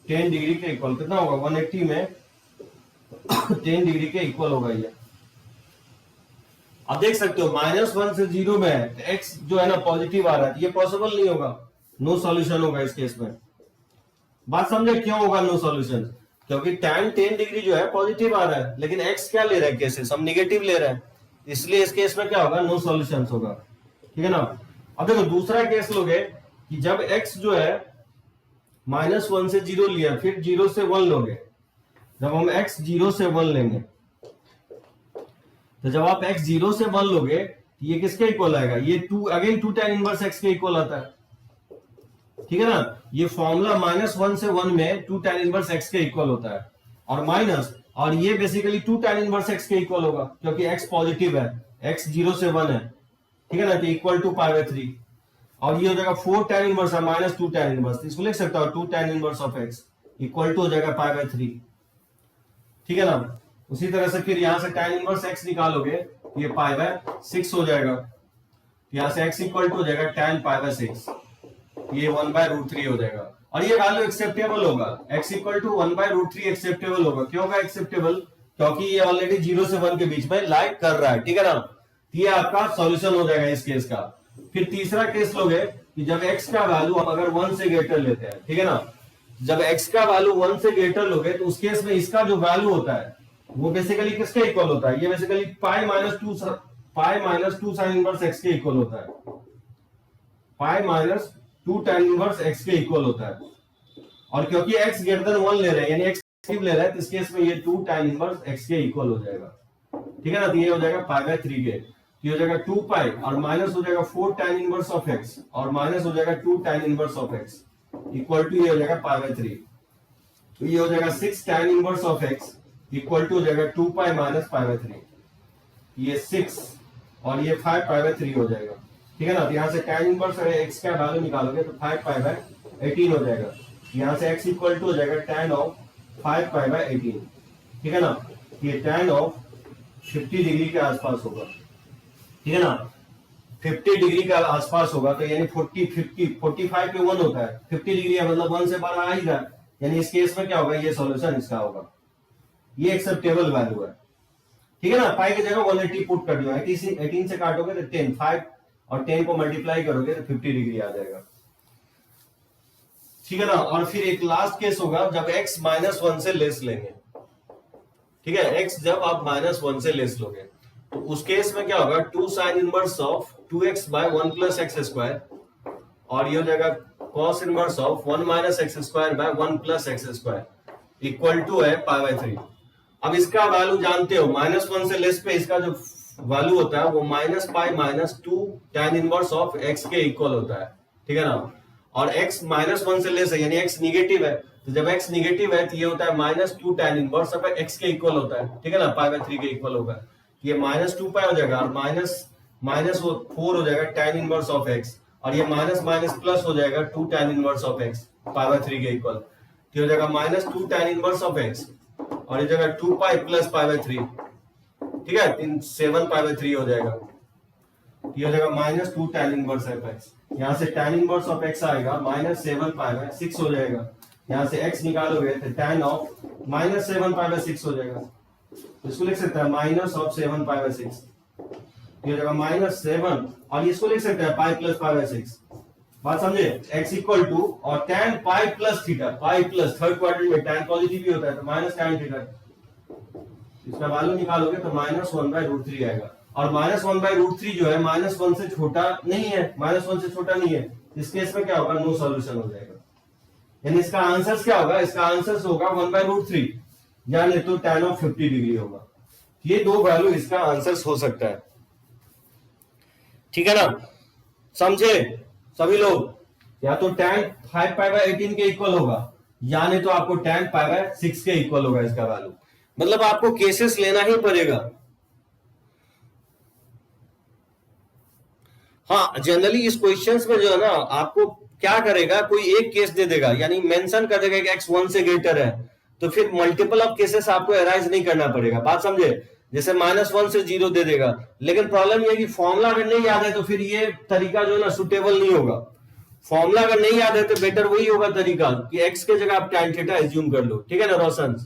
10 डिग्री के इक्वल कितना होगा 180 में 10 डिग्री के इक्वल होगा ये। अब देख सकते हो -1 से 0 में है तो x जो है ना पॉजिटिव आ रहा है, ये पॉसिबल नहीं होगा, नो सॉल्यूशन होगा इस केस में। बात समझे क्यों होगा नो सॉल्यूशन? क्योंकि tan 10 डिग्री जो है पॉजिटिव आ रहा है, लेकिन x क्या ले रहा है, केसेस हम निगेटिव ले रहे हैं, इसलिए इस केस में क्या होगा नो सॉल्यूशन होगा। ठीक है ना, अब देखो दूसरा केस लोगे कि जब x जो है -1 से 0 लिया फिर 0 से 1 लोगे, जब हम x 0 से 1 लेंगे तो जब आप x 0 से 1 लोगे तो ये किसके इक्वल आएगा, ये 2 tan इनवर्स x के इक्वल आता है। ठीक है ना, ये फॉर्मूला -1 से 1 में 2 tan इनवर्स x के इक्वल होता है और माइनस, और ये बेसिकली 2 tan इनवर्स x के इक्वल होगा क्योंकि x पॉजिटिव है, x 0 से 1 है। ठीक है ना, तो इक्वल टू पाई बाय 3 और ये हो जाएगा 4 tan इनवर्स है -2 tan इनवर्स, इसको लिख सकता हो 2 tan inverse of x equal to हो जाएगा पाई बाय 3। ठीक है ना, उसी तरह से फिर यहां से tan इनवर्स x निकालोगे ये पाई बाय 6 हो जाएगा, यहां से x इक्वल टू हो जाएगा tan पाई बाय 6, ये 1/√3 हो जाएगा और ये वैल्यू एक्सेप्टेबल होगा, x इक्वल टू 1/√3 एक्सेप्टेबल होगा। क्यों होगा एक्सेप्टेबल? क्योंकि ये ऑलरेडी 0 से 1 के बीच में लाइक कर रहा है। ठीक है ना, ये आपका सॉल्यूशन हो जाएगा इस केस का। फिर तीसरा केस लोगे कि जब x का वैल्यू अगर 1 से ग्रेटर लेते हैं, ठीक है ना, जब x का वैल्यू 1 से ग्रेटर लोगे तो उस केस में इसका जो वैल्यू होता है वो बेसिकली किसके इक्वल होता है, ये बेसिकली पाई माइनस 2 sin इनवर्स x के इक्वल होता है, पाई माइनस 2 tan इनवर्स x के इक्वल होता है। और क्योंकि x ग्रेटर देन 1 ले रहे हैं यानी x पॉजिटिव ले रहा है तो इस केस में ये 2 tan इनवर्स x के इक्वल हो जाएगा। ठीक है ना, तो ये हो जाएगा पाई बाय 3 के, ये हो जाएगा 2 पाई और माइनस हो जाएगा 4 tan इनवर्स ऑफ x और माइनस हो जाएगा 2 tan inverse of x equal to ये हो जाएगा पाई बाय 3। तो ये हो जाएगा 6 tan inverse of x equal to हो जाएगा 2 पाई माइनस पाई बाय 3, ये 6 और ये 5 पाई बाय 3 हो जाएगा। ठीक है ना, तो यहाँ से tan इनवर्स x का वैल्यू निकालोगे तो 5 पाई बाय 18 हो जाएगा, यहाँ से x इक्वल टू हो जाएगा tan ऑफ 5 पाई बाय 18। ठीक है ना, ये tan ऑफ 50 डिग्री के आसपास होगा। ठीक है ना, 50 डिग्री के आसपास होगा तो यानी 45 पे 1 होता है, 50 डिग्री है मतलब 1 से बाहर आ ही रहा है, यानी इस केस में क्या होगा ये सॉल्यूशन इसका होगा, ये एक्सेप्टेबल वैल्यू है। ठीक है ना, पाई की जगह 180 पुट कर दिया, 18 से काटोगे तो 10, 5 और 10 को मल्टीप्लाई करोगे तो 50 डिग्री आ जाएगा। ठीक है ना, और फिर एक लास्ट केस होगा जब x -1 से लेस लेंगे। ठीक है, x जब आप -1 से लेस लोगे तो उस केस में क्या होगा 2 sin inverse of 2x by 1 plus x square और ये हो जाएगा cos inverse of 1 minus x square by 1 plus x square equal to है पाई बाय 3। अब इसका वैल्यू जानते हो -1 से लेस पे इसका जो वैल्यू होता है वो -2 tan इनवर्स ऑफ x के इक्वल होता है। ठीक है ना, और x -1 से लेस है यानी x निगेटिव है, तो जब x निगेटिव है तो ये होता है -2 tan इनवर्स ऑफ x के इक्वल होता है। ठीक है ना, पाई बाय 3 के इक्वल होगा, ये -2 पाई हो जाएगा और माइनस 4 हो जाएगा tan इनवर्स ऑफ x और ये माइनस माइनस प्लस हो जाएगा 2 tan inverse of x pi by 3 के इक्वल, तो हो जाएगा -2 tan इनवर्स ऑफ x और ये जगह 2 पाई प्लस पाई बाय 3। ठीक है, 7 पाई बाय 3 हो जाएगा, ये हो जाएगा -2 tan इनवर्स ऑफ x, यहाँ से tan इनवर्स ऑफ x आएगा -7 पाई बाय 6 हो जाएगा, यहाँ से x निकालोगे तो tan ऑफ -7 पाई बाय 6 हो जाएगा, इसको लिख सकते हैं -7 पाई बाय 6, ये हो जाएगा -7 और इसको लिख सकते हैं पाई प्लस पाई बाय 6। बात समझे, x इक्वल टू और tan pi plus theta, pi plus third quadrant में tan पॉजिटिव भी होता है तो -tan थीटा, इसका वैल्यू निकालोगे तो -1/√3 आएगा। और -1/√3 जो है -1 से छोटा नहीं है, -1 से छोटा नहीं है, इस केस में क्या होगा, नो सॉल्यूशन हो जाएगा। यानी इसका आंसर क्या होगा, इसका आंसर होगा 1/√3 यानी तो tan ऑफ 50 डिग्री होगा। ये दो वैल्यू इसका आंसर हो सकता है, ठीक है ना, समझे सभी लोग। या तो tan 5π/18 के इक्वल होगा या नहीं तो आपको tan π/6 के इक्वल होगा इसका वैल्यू। मतलब आपको केसेस लेना ही पड़ेगा। हाँ, जनरली इस क्वेश्चंस में जो है ना आपको क्या करेगा, कोई एक केस दे देगा, यानी मेंशन कर देगा कि x 1 से ग्रेटर है, तो फिर मल्टीपल ऑफ केसेस आपको एराइज नहीं करना पड़ेगा। बात समझे, जैसे -1 से 0 दे देगा, लेकिन प्रॉब्लम ये कि फॉर्मूला अगर नहीं याद है तो फिर ये तरीका जो है ना सुटेबल नहीं होगा। फॉर्मूला अगर नहीं याद है तो बेटर वही होगा तरीका कि x के जगह आप tan थीटा एज्यूम कर लो, ठीक है ना रोशन।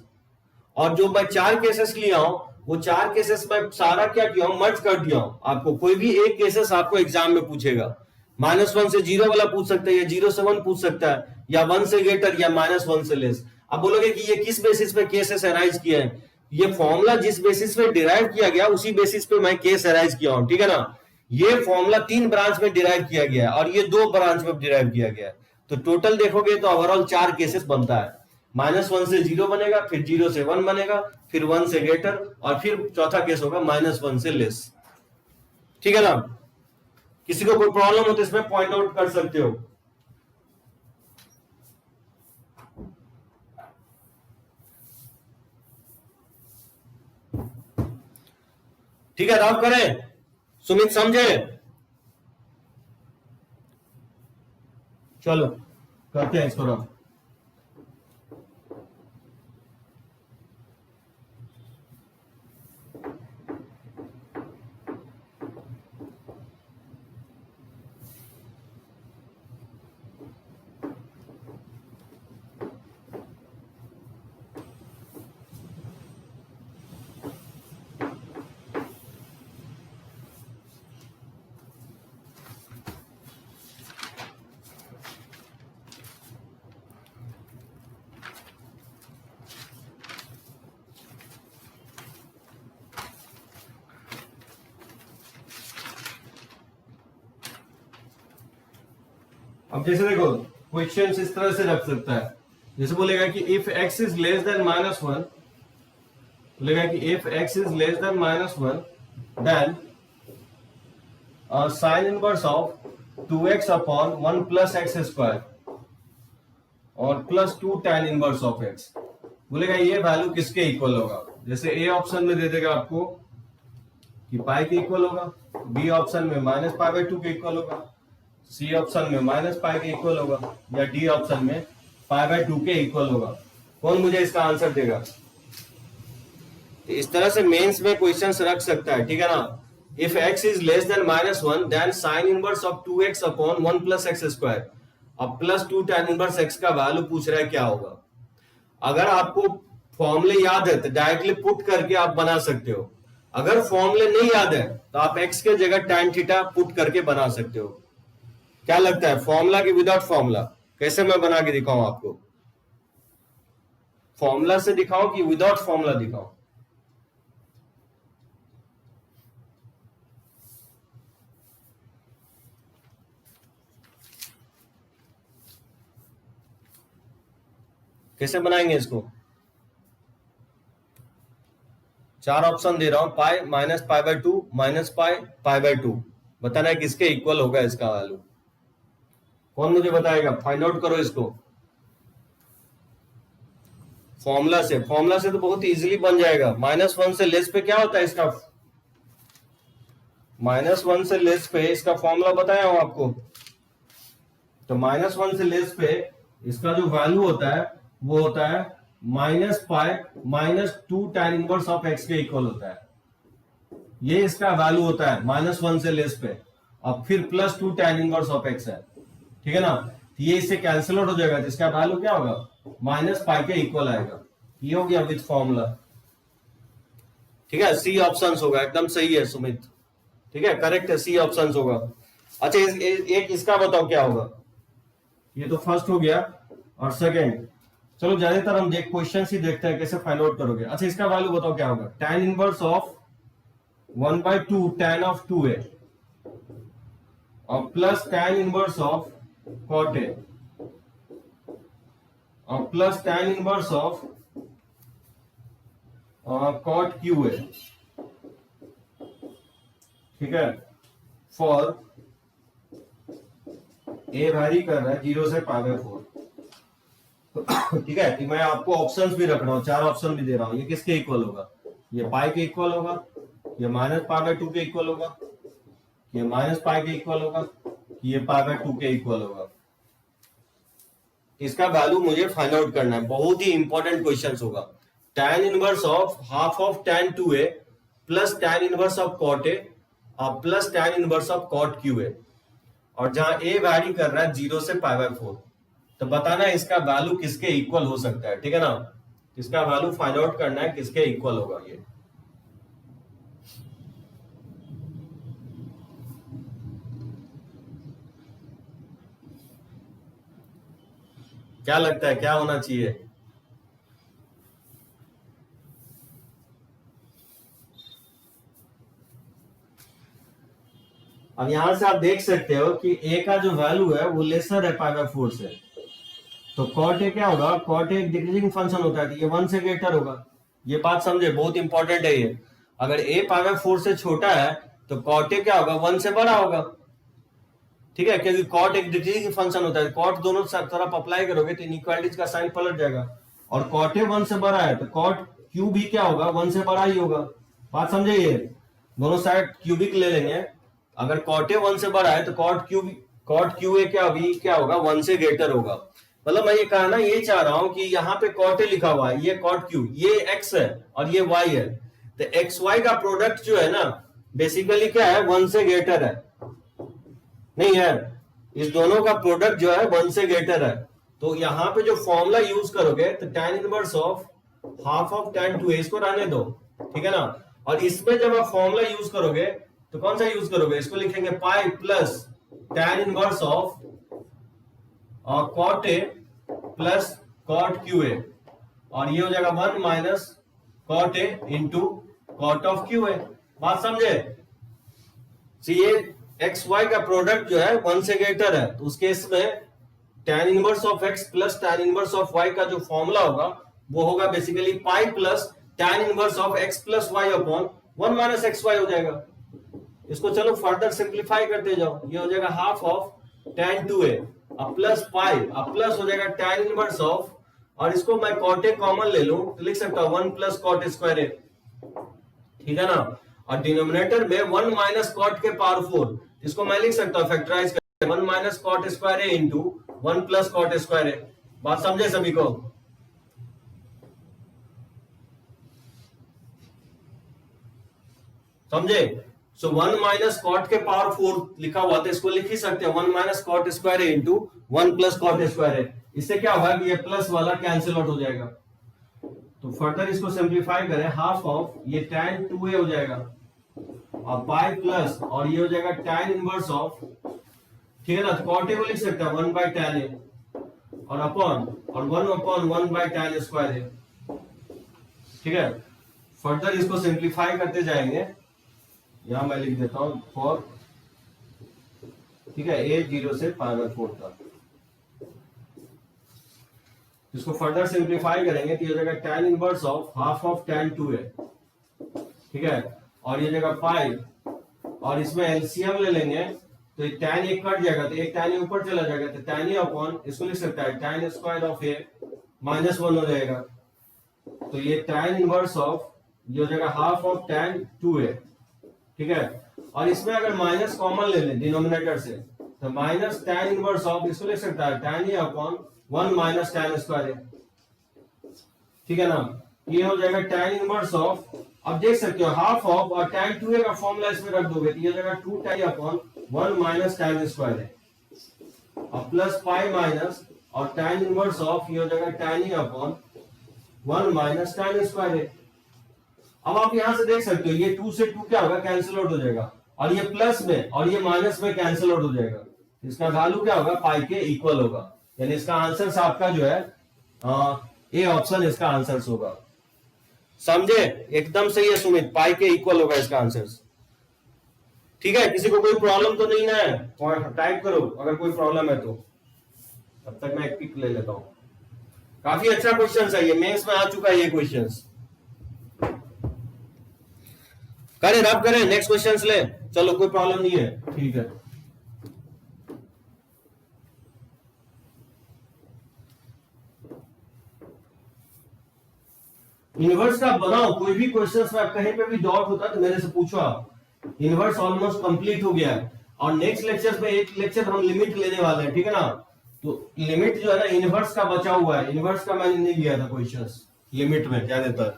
और जो मैं 4 केसेस लिया हूं वो 4 केसेस में सारा क्या किया हूं, मर्ज कर दिया हूं। आपको कोई भी एक केसेस आपको एग्जाम में पूछेगा, -1 से 0 वाला पूछ सकता है, या 0 से 1 पूछ सकता है, या 1 से ग्रेटर या -1 से लेस। अब बोलोगे कि ये किस बेसिस पे केसेस अराइज किए हैं, ये फॉर्मूला जिस बेसिस पे डिराइव किया गया उसी बेसिस पे मैं केस अराइज किया हूं, ठीक है ना। ये फॉर्मूला 3 ब्रांच में डिराइव किया गया है और ये 2 ब्रांच में डिराइव किया गया है, तो टोटल देखोगे तो ओवरऑल 4 केसेस बनता है। -1 से 0 बनेगा, फिर 0 से 1 बनेगा, फिर 1 से ग्रेटर, और फिर चौथा केस होगा -1 से लेस, ठीक है ना। किसी को कोई प्रॉब्लम हो तो इसमें पॉइंट आउट कर सकते हो। ठीक है, रब करें, सुमित समझे, चलो करते हैं इसको रब। अब जैसे देखो क्वेश्चन इस तरह से रख सकता है, जैसे बोलेगा कि if x is less than -1, बोलेगा कि if x is less than -1 then sine inverse of 2x upon 1 plus x square और plus 2 tan inverse of x। बोलेगा ये वैल्यू किसके इक्वल होगा। जैसे ए ऑप्शन में दे देगा आपको कि पाई के इक्वल होगा, बी ऑप्शन में -π/2 के इक्वल होगा, सी ऑप्शन में -π के इक्वल होगा, या डी ऑप्शन में π/2 के इक्वल होगा। कौन मुझे इसका आंसर देगा। इस तरह से मेंस में क्वेश्चंस रख सकता है, ठीक है ना। If x is less than -1 then sine inverse of 2x upon 1 plus x square, अब प्लस 2 tan इनवर्स x का वैल्यू पूछ रहा है क्या होगा। अगर आपको फॉर्मूले याद है तो डायरेक्टली पुट करके आप बना सकते हो, अगर फॉर्मूले नहीं याद है तो आप x के जगह tan थीटा पुट करके बना सकते हो। क्या लगता है, फॉर्मूला की विदाउट फॉर्मूला, कैसे मैं बना के दिखाऊं आपको, फॉर्मूला से दिखाऊं कि विदाउट फॉर्मूला दिखाऊं। कैसे बनाएंगे इसको, 4 ऑप्शन दे रहा हूं, पाई -π/2 -π/2, बताना है किसके इक्वल होगा इसका वैल्यू। कौन मुझे बताएगा, फाइंड आउट करो इसको फॉर्मूला से। फॉर्मूला से तो बहुत इजीली बन जाएगा। -1 से लेस पे क्या होता है इसका, -1 से लेस पे इसका फॉर्मूला बताया हूं आपको। तो -1 से लेस पे इसका जो वैल्यू होता है वो होता है -π -2 tan इनवर्स ऑफ x के इक्वल होता है। ये इसका वैल्यू होता है -1 से लेस पे, और फिर +2 tan इनवर्स ऑफ x है, ठीक है ना। तो ये इससे कैंसिल आउट हो जाएगा, तो इसका वैल्यू क्या होगा, -π के इक्वल आएगा। ये हो गया विद फॉर्मूला, ठीक है। सी ऑप्शन होगा, एकदम सही है सुमित, ठीक है, करेक्ट है, सी ऑप्शन होगा। अच्छा एक इसका बताओ क्या होगा। ये तो फर्स्ट हो गया, और सेकेंड चलो ज्यादातर हम क्वेश्चन ही देखते हैं कैसे फाइंड आउट करोगे। अच्छा इसका वैल्यू बताओ क्या होगा, tan inverse of 1/2 tan of 2a और plus tan inverse of cot a और plus tan inverse of cot qa, ठीक है, फॉर ए वैरी कर रहा है 0 से π/4। ठीक है, कि मैं आपको ऑप्शंस भी रख रहा हूं, 4 ऑप्शन भी दे रहा हूं। ये किसके इक्वल होगा? ये पाई के इक्वल होगा, ये -π/2 के इक्वल होगा, ये -π के इक्वल होगा, ये π/2 के इक्वल होगा। इसका वैल्यू मुझे फाइंड आउट करना है, बहुत ही इंपॉर्टेंट क्वेश्चन होगा। tan inverse of half of tan 2a plus tan inverse of cot a और plus tan inverse of cot qa, और जहां a वैरी कर रहा है 0 से π/4, तो बताना इसका वैल्यू किसके इक्वल हो सकता है। ठीक है ना, इसका वैल्यू फाइंड आउट करना है किसके इक्वल होगा। ये क्या लगता है क्या होना चाहिए? अब यहां से आप देख सकते हो कि a का जो वैल्यू है वो लेसर है π/4 से, तो cot a क्या होगा? cot a एक डिक्रीजिंग फंक्शन होता है, ये 1 से ग्रेटर होगा। ये बात समझे, बहुत इंपॉर्टेंट है ये। अगर a π/4 से छोटा है तो cot a क्या होगा? 1 से बड़ा होगा। ठीक है, क्योंकि cot एक डिक्रीजिंग फंक्शन होता है, cot दोनों तरफ अप्लाई करोगे तो इनइक्वालिटीज का साइन पलट जाएगा। और cot a 1 से बड़ा है तो cot q भी क्या होगा? 1 से बड़ा ही होगा। बात समझे, ये दोनों साइड क्यूबिक ले लेंगे। अगर cot a 1 से बड़ा है तो cot qa क्या होगा? 1 से ग्रेटर होगा। मतलब मैं ये कहना ये चाह रहा हूं कि यहाँ पे cot a लिखा हुआ है, ये cot q, ये x है और ये y है, तो एक्स वाई का प्रोडक्ट जो है ना बेसिकली क्या है? 1 से ग्रेटर है। नहीं है, इस दोनों का प्रोडक्ट जो है 1 से ग्रेटर है। तो यहाँ पे जो फॉर्मूला यूज करोगे तो tan inverse of half of tan 2a, इसको रहने दो। ठीक है ना, और इसमें जब आप फॉर्मूला यूज करोगे तो कौन सा यूज करोगे? इसको लिखेंगे पाई plus tan inverse of cot a plus cot qa, और ये हो जाएगा 1 minus cot a into cot of qa। बात समझे? ये एक्स वाई का प्रोडक्ट जो है 1 से ग्रेटर है, तो उस केस में tan inverse of x plus tan inverse of y का जो फॉर्मूला होगा वो होगा basically pi plus tan inverse of x plus y upon 1 minus x y हो जाएगा। इसको चलो फर्दर सिंप्लीफाई करते जाओ, ये हो जाएगा हाफ ऑफ tan 2a अब प्लस पाई अब प्लस हो जाएगा tan इनवर्स ऑफ, और इसको मैं cot a कॉमन ले लूं तो लिख सकता हूं 1 प्लस cot स्क्वायर a। ठीक है ना, और डिनोमिनेटर में 1 माइनस cot के पावर 4, इसको मैं लिख सकता हूं फैक्टराइज करके 1 minus cot square a into 1 plus cot square a। बात समझे सभी को? समझे? सो 1 माइनस cot के पावर 4 लिखा हुआ था, इसको लिख ही सकते हैं 1 minus cot square a into 1 plus cot square a। इससे क्या होगा कि ये प्लस वाला कैंसिल आउट हो जाएगा। तो फर्दर इसको सिंप्लीफाई करें, हाफ ऑफ ये tan 2a हो जाएगा और पाई प्लस, और ये हो जाएगा tan इनवर्स ऑफ, ठीक है ना, तो cot a को लिख सकते हैं 1 बाय tan a और अपॉन और 1 upon 1 by tan square a। ठीक है, फर्दर इसको सिंप्लीफाई करते जाएंगे, यहां मैं लिख देता हूं फॉर, ठीक है, a 0 से π/4 तक। इसको फर्दर सिंप्लीफाई करेंगे तो ये हो जाएगा tan inverse of half of tan 2a। ठीक है, और ये जगह पाई, और इसमें एलसीएम ले लेंगे तो tan एक कट जाएगा तो एक tan ऊपर चला जाएगा, तो tan a अपॉन इसको लिख सकता है tan square of a minus 1 हो जाएगा। तो ये tan इनवर्स ऑफ ये हो जाएगा हाफ ऑफ tan 2a। ठीक है, और इसमें अगर माइनस कॉमन ले लें डिनोमिनेटर से तो माइनस tan इनवर्स ऑफ इसको लिख सकता है tan a upon 1 minus tan square a। ठीक है ना, ये हो जाएगा tan इनवर्स ऑफ, अब देख सकते हो हाफ ऑफ और tan 2a का फॉर्मूला इसमें रख दोगे तो ये हो जाएगा 2 tan upon 1 minus tan square a और प्लस पाई माइनस और tan इनवर्स ऑफ ये हो जाएगा tan a upon 1 minus tan square a। अब आप यहां से देख सकते हो ये 2 से 2 क्या होगा? कैंसिल आउट हो जाएगा, और ये प्लस में और ये माइनस में कैंसिल आउट हो जाएगा। इसका वैल्यू क्या होगा? पाई के इक्वल होगा, यानी इसका आंसर आपका जो है ए ऑप्शन इसका आंसर होगा। समझे? एकदम सही है सुमित, पाई के इक्वल होगा इसका आंसर। ठीक है, किसी को कोई प्रॉब्लम तो नहीं ना है? टाइप करो अगर कोई प्रॉब्लम है तो, तब तक मैं एक पिक ले लेता हूं। काफी अच्छा क्वेश्चन है ये, मेंस में आ चुका है ये क्वेश्चन। करें रब करें, नेक्स्ट क्वेश्चन ले, चलो कोई प्रॉब्लम नहीं है, ठीक है। इनवर्स का बनाओ, कोई भी क्वेश्चन में कहीं पे भी डॉट होता है तो मेरे से पूछो आप। इनवर्स ऑलमोस्ट कंप्लीट हो गया है, और नेक्स्ट लेक्चर में एक लेक्चर हम लिमिट लेने वाले हैं, ठीक है ना? तो लिमिट जो है ना इनवर्स का बचा हुआ है, इनवर्स का मैंने नहीं लिया था क्वेश्चंस लिमिट में क्या देता है,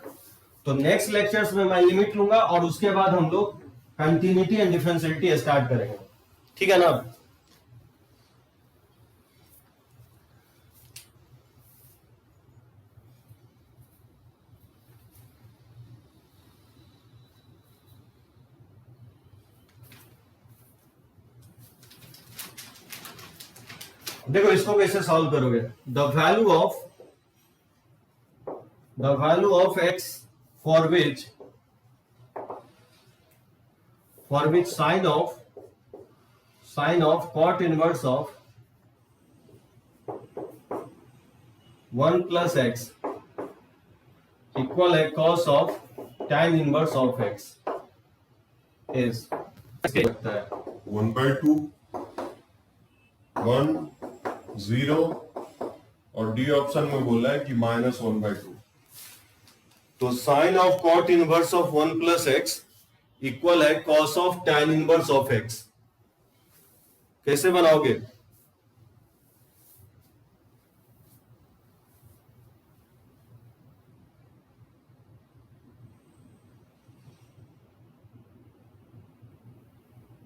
तो नेक्स्ट लेक्चर्स में मैं लिमिट लूंगा और उसके बाद हम लोग कंटिन्यूटी एंड डिफरेंशियलिटी स्टार्ट करेंगे, ठीक है ना? देखो इसको कैसे सॉल्व करोगे। The value of x for which sine of cot inverse of 1 plus x equal है cos of tan inverse of x is लगता है 1/2 1 0 और डी ऑप्शन में बोला है कि -1/2। तो sine of cot inverse of 1 plus x equal है cos of tan inverse of x. कैसे बनाओगे?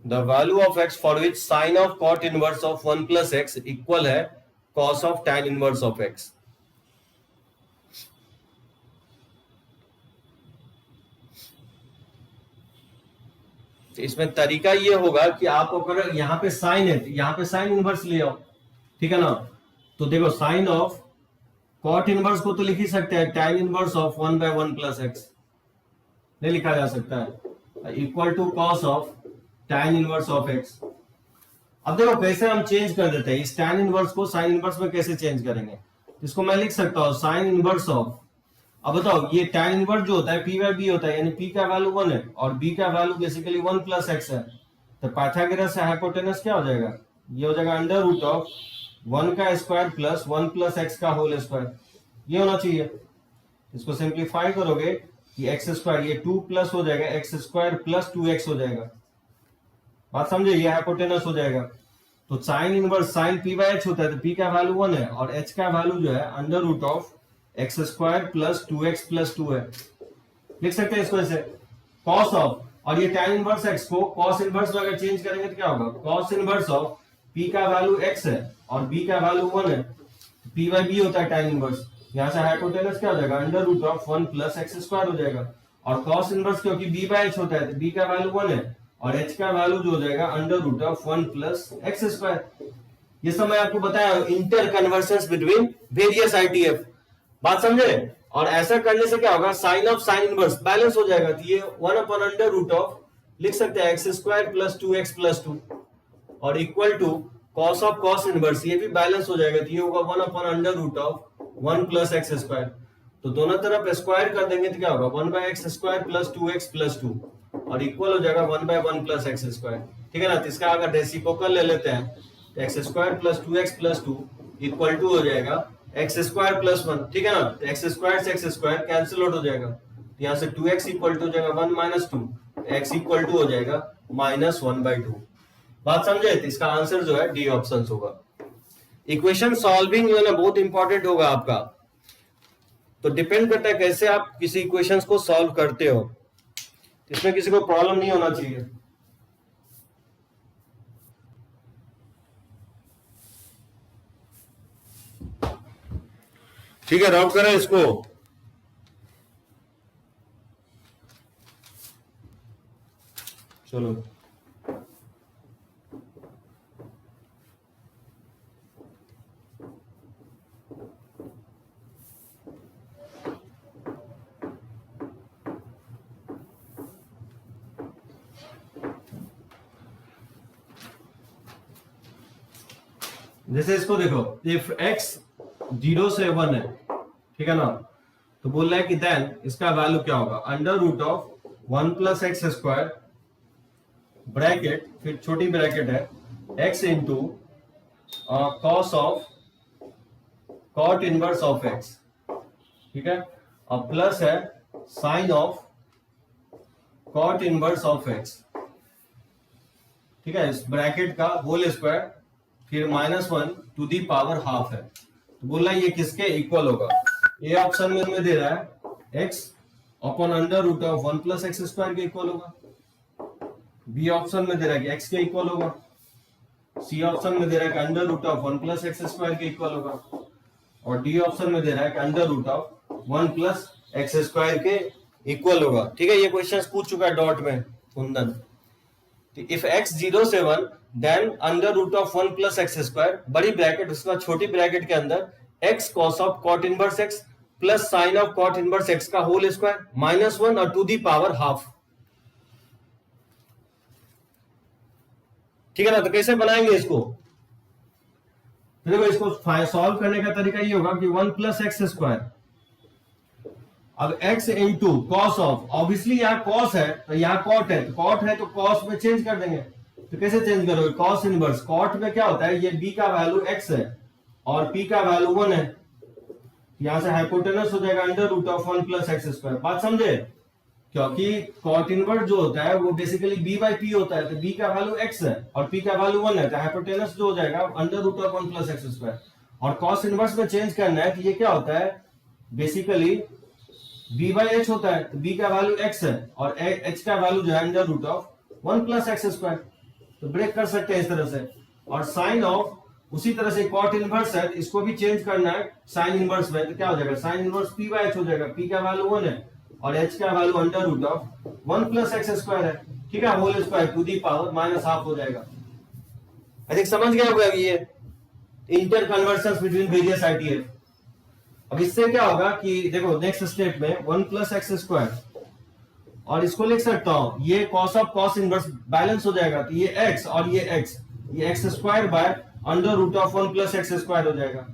The value of x for which sine of cot inverse of 1 plus x equal है cos of tan inverse of x. इसमें तरीका ये होगा कि आप अगर यहाँ पे साइन है तो यहाँ पे साइन इनवर्स ले आओ, ठीक है ना? तो देखो साइन ऑफ cot इनवर्स को तो लिख ही सकते हैं tan inverse of 1/1 plus x, नहीं लिखा जा सकता है, equal to cos of tan inverse of x. अब देखो कैसे हम चेंज कर देते हैं इस tan इनवर्स को साइन इनवर्स में, कैसे चेंज करेंगे? इसको मैं लिख सकता हूँ साइन इनवर्स ऑफ, अब बताओ ये tan इनवर्स जो होता है p बाय बी होता है, यानी p का वैल्यू 1 है और b का वैल्यू बेसिकली 1 प्लस एक्स है, तो पाइथागोरस से हाइपोटेनस क्या हो जाएगा? ये हो जाएगा अंडर रूट ऑफ 1 का स्क्वायर प्लस 1 प्लस एक्स का होल स्क्वायर, ये होना चाहिए। इसको सिंप्लीफाई करोगे कि एक्स स्क्वायर ये 2 प्लस हो जाएगा एक्स स्क्वायर प्लस 2x हो जाएगा, बात समझे? ये हाइपोटेनस हो जाएगा। तो sine inverse sine p by h होता है, तो p का वैल्यू 1 है और h का वैल्यू जो है under root of x square plus 2x plus 2 है, लिख सकते हैं इसको ऐसे cos ऑफ, और ये tan इनवर्स x को cos इनवर्स में अगर चेंज करेंगे तो क्या होगा? cos इनवर्स ऑफ p का वैल्यू x है और b का वैल्यू 1 है, p बाय b होता है tan इनवर्स, यहां से हाइपोटेनस क्या हो जाएगा? Under root of 1 plus x square हो जाएगा, और cos इनवर्स क्योंकि b बाय h होता है तो b का वैल्यू 1 है और h का वैल्यू जो हो जाएगा under root of 1 plus x square. ये सब मैं आपको बताया inter conversions between various ITF, बात समझे? और ऐसा करने से क्या होगा? Sine of sine inverse balance हो जाएगा, तो ये 1 अपॉन अंडर रूट ऑफ लिख सकते हैं x square plus 2x plus 2 और equal to cos of cos inverse, ये भी बैलेंस हो जाएगा, तो ये होगा 1 upon under root of 1 plus x square. तो दोनों तरफ स्क्वायर कर देंगे तो क्या होगा? 1 by x square plus 2x plus 2 और इक्वल हो जाएगा 1 बाय 1 प्लस एक्स स्क्वायर, ठीक है ना? तो इसका अगर रेसिप्रोकल ले लेते हैं तो x square plus 2x plus 2 equal to हो जाएगा एक्स स्क्वायर प्लस 1, ठीक है ना? तो एक्स स्क्वायर से एक्स स्क्वायर कैंसिल आउट हो जाएगा, तो यहाँ से 2x इक्वल टू हो जाएगा 1 माइनस 2, x इक्वल टू हो जाएगा -1/2, बात समझे? तो इसका आंसर जो है डी ऑप्शन होगा। इक्वेशन सॉल्विंग जो है ना बहुत इंपॉर्टेंट होगा आपका, तो डिपेंड करता है कैसे आप किसी इक्वेशंस को सॉल्व करते हो, इसमें किसी को प्रॉब्लम नहीं होना चाहिए। ठीक है, रब करें इसको। चलो जैसे इसको देखो, इफ x 0 से 1 है, ठीक है ना, तो बोल रहा है कि देन इसका वैल्यू क्या होगा, under root of 1 plus x square bracket, फिर छोटी ब्रैकेट है, x into cos of cot inverse of x, ठीक है, और प्लस है sine of cot inverse of x, ठीक है, इस ब्रैकेट का होल स्क्वायर, फिर -1 टू दी पावर हाफ है। तो बोल रहा है ये किसके इक्वल होगा, ए ऑप्शन में दे रहा है x upon under root of 1 plus x square के इक्वल होगा, बी ऑप्शन में दे रहा है कि x के इक्वल होगा, सी ऑप्शन में दे रहा है कि under root of 1 plus x square के इक्वल होगा, और डी ऑप्शन में दे रहा है कि under root of 1 plus x square के इक्वल होगा। ठीक है, ये क्वेश्चन पूछ चुका है डॉट में कुंदन। इफ x 0 से 1 then under root of 1 plus x square, बड़ी ब्रैकेट, उसके बाद छोटी ब्रैकेट के अंदर x cos of cot inverse x plus sine of cot inverse x का होल स्क्वायर -1 और टू दी पावर हाफ। ठीक है ना, तो कैसे बनाएंगे इसको, तो देखो इसको सॉल्व करने का तरीका ये होगा कि 1 प्लस एक्स स्क्वायर, अब x into cos of, obviously यहाँ कॉस है तो यहाँ कॉट है, तो कॉट है तो कॉस में चेंज कर देंगे। तो कैसे चेंज करोगे, कॉस इनवर्स, कॉट में क्या होता है, ये b का वैल्यू x है और p का वैल्यू 1 है, यहां से हाइपोटेनस हो जाएगा under root of 1 plus x square. बात समझे, क्योंकि कॉट इनवर्स जो होता है वो बेसिकली b बाई पी होता है, तो b का वैल्यू x है और p का वैल्यू 1 है, तो हाइपोटेनस जो हो जाएगा under root of 1 plus x square. और कॉस इनवर्स में चेंज करना है, तो ये क्या होता है, बेसिकली b बाई एच होता है, तो b का वैल्यू x है और h का वैल्यू जो है under root of 1 plus x square. तो ब्रेक कर सकते हैं इस तरह से। और साइन ऑफ, उसी तरह से कॉट इनवर्स है, इसको भी चेंज करना है साइन इनवर्स में, तो क्या हो जाएगा, sine inverse p by H हो जाएगा, p का वैल्यू 1 है और h का value under root of 1 plus x square है, ठीक है, whole square to the power minus half हो जाएगा। अधिक समझ गया होगा ये interconversion between various ITF. अब इससे क्या होगा कि देखो नेक्स्ट स्टेप में 1 प्लस एक्स स्क्वायर, और इसको लिख सकता हूं, ये cos of cos inverse balance हो जाएगा, तो ये x और ये x square by under root of 1 plus x square हो जाएगा,